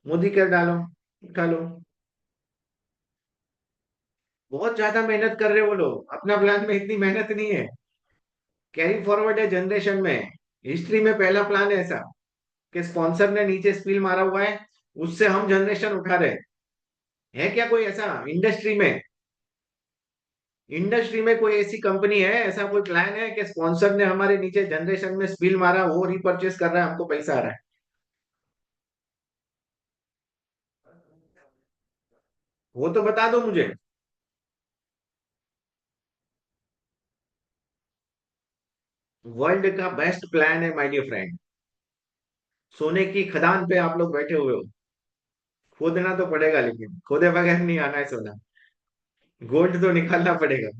मोदी केयर डालो, उठा लो। बहुत ज्यादा मेहनत कर रहे हो वो लोग, अपना प्लान में इतनी मेहनत नहीं है। कैरी फॉरवर्ड है जनरेशन में, हिस्ट्री में पहला प्लान है ऐसा, कि स्पॉन्सर ने नीचे स्पिल मारा हुआ है, उससे हम जनरेशन उठा रहे हैं। है क्या कोई ऐसा इंडस्ट्री में? इंडस्ट्री में कोई ऐसी कंपनी है, ऐसा कोई प्लान है कि स्पॉन्सर ने हमारे नीचे जनरेशन में स्पिल मारा, वो रिपर्चेस कर रहा है, हमको पैसा आ रहा है? वो तो बता दो मुझे। वर्ल्ड का बेस्ट प्लान है माय डियर फ्रेंड। सोने की खदान पे आप लोग बैठे हुए हो, खोदना तो पड़ेगा, लेकिन खोदे बगैर नहीं आना है सोना, गोल्ड तो निकालना पड़ेगा।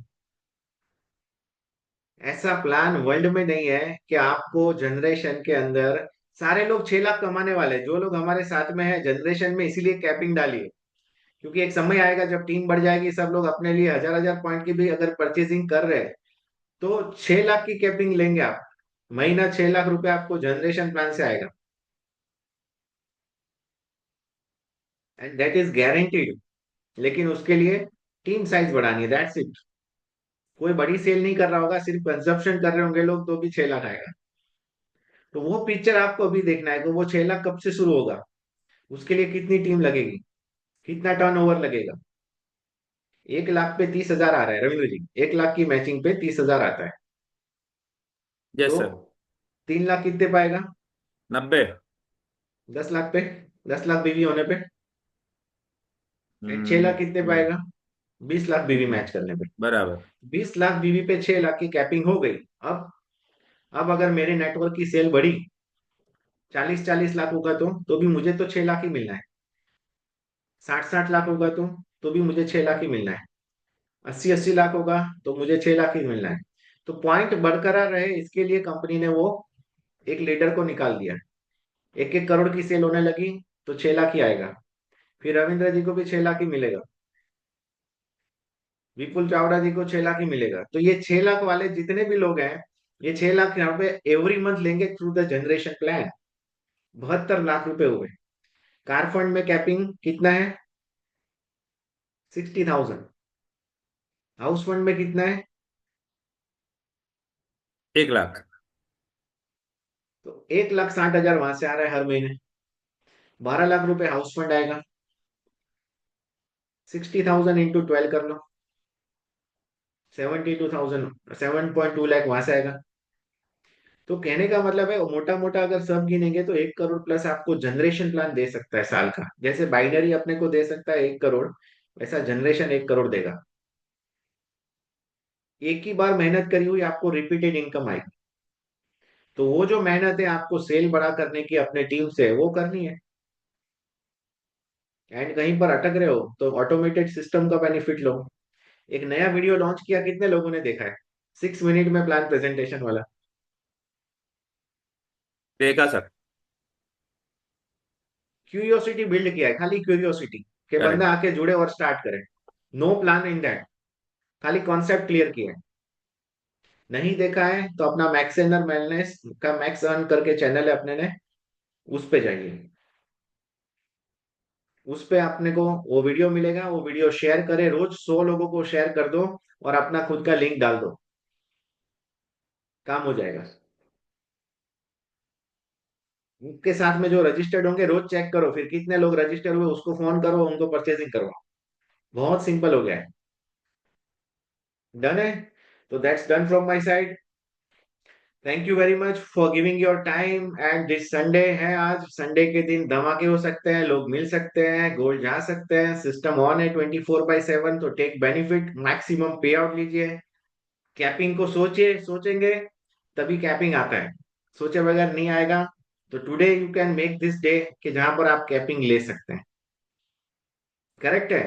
ऐसा प्लान वर्ल्ड में नहीं है कि आपको जनरेशन के अंदर, सारे लोग 6 लाख कमाने वाले, जो लोग हमारे साथ में है जनरेशन में, इसीलिए कैपिंग डाली है, क्योंकि एक समय आएगा जब टीम बढ़ जाएगी, सब लोग अपने लिए 1,000 1,000 पॉइंट की भी अगर परचेजिंग कर रहे हैं, तो 6 लाख की कैपिंग लेंगे आप, महीना 6 लाख रुपए आपको जनरेशन प्लान से आएगा, एंड दैट इज गारंटीड। लेकिन उसके लिए टीम साइज बढ़ानी है, दैट्स इट। कोई बड़ी सेल नहीं कर रहा होगा, सिर्फ कंजप्शन कर रहे होंगे लोग, तो भी 6 लाख आएगा। तो वो पिक्चर आपको अभी देखना है कि वो 6 लाख कब से शुरू होगा, उसके लिए कितनी टीम लगेगी, कितना टर्नओवर लगेगा। 1 लाख पे 30,000 आ रहा है रविंद्र जी, 1 लाख की मैचिंग पे 30,000 आता है, यस तो सर। 3 लाख कितने पाएगा? 90। 10 लाख पे, 10 लाख बीवी होने पे 6 लाख हम्म। कितने पाएगा? 20 लाख बीवी हम्म, मैच करने पे। बराबर। 20 लाख बीवी पे 6 लाख की कैपिंग हो गई। अब अब अगर मेरे नेटवर्क की सेल बढ़ी, 40-40 लाख होगा तो भी मुझे तो 6 लाख ही मिलना है। 60-60 लाख होगा तो भी मुझे 6 लाख ही मिलना है। 80-80 लाख होगा तो मुझे 6 लाख ही मिलना है। तो पॉइंट बरकरार रहे, इसके लिए कंपनी ने वो एक लीडर को निकाल दिया। 1-1 करोड़ की सेल होने लगी तो 6 लाख ही आएगा। फिर रविंद्र जी को भी 6 लाख ही मिलेगा, विपुल चावड़ा जी को 6 लाख ही मिलेगा। तो ये 6 लाख वाले जितने भी लोग हैं, ये 6 लाख यहाँ पे एवरी मंथ लेंगे through the generation plan. 72 lakh रुपए हुए। कार फंड में कैपिंग कितना है? 60,000। हाउस फंड में कितना है? 1 लाख। तो 1,60,000 वहां से आ रहा है हर महीने। 12 लाख रुपए हाउस फंड आएगा। 60,000 इंटू 12 कर लो, 72,000, 7.2 लाख वहां से आएगा। तो कहने का मतलब है, मोटा मोटा अगर सब गिनेंगे तो 1 करोड़ प्लस आपको जनरेशन प्लान दे सकता है साल का। जैसे बाइनरी अपने को दे सकता है 1 करोड़, वैसा जनरेशन 1 करोड़ देगा। एक ही बार मेहनत करी हुई आपको रिपीटेड इनकम आएगी। तो वो जो मेहनत है आपको सेल बड़ा करने की अपने टीम से, वो करनी है। एंड कहीं पर अटक रहे हो तो ऑटोमेटेड सिस्टम का बेनिफिट लो। एक नया वीडियो लॉन्च किया, कितने लोगों ने देखा है? 6 मिनट में प्लान प्रेजेंटेशन वाला। देखा सर। क्यूरियोसिटी बिल्ड किया है, खाली क्यूरियोसिटी के बंदा करेक्ट। आके जुड़े और स्टार्ट करे। नो प्लान इन दैट, खाली कॉन्सेप्ट क्लियर किया है। नहीं देखा है तो अपना मैक्स एनर वेलनेस का मैक्स अर्न करके चैनल है अपने ने, उस पे जाइए। उस पे अपने को वो वीडियो मिलेगा, वो वीडियो शेयर करे, रोज 100 लोगों को शेयर कर दो और अपना खुद का लिंक डाल दो, काम हो जाएगा। उनके साथ में जो रजिस्टर्ड होंगे रोज चेक करो, फिर कितने लोग रजिस्टर हुए उसको फोन करो, उनको परचेसिंग करो। बहुत सिंपल हो गया है। डन है। तो that's done from my side. Thank you very much for giving your time. And this Sunday है, आज संडे के दिन धमाके हो सकते हैं, लोग मिल सकते हैं, गोल्ड जा सकते हैं, सिस्टम ऑन है 24/7। तो टेक बेनिफिट, मैक्सिमम पे आउट लीजिए। कैपिंग को सोचेंगे तभी कैपिंग आता है, सोचे बगैर नहीं आएगा। तो today you can make this day कि जहां पर आप कैपिंग ले सकते हैं। करेक्ट है।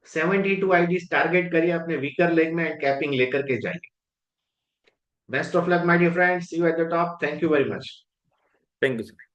72 आईडीज टारगेट करिए अपने वीकर लेग में एंड कैपिंग लेकर के जाइए। Best of luck my dear friends, see you at the top. Thank you very much. Thank you sir.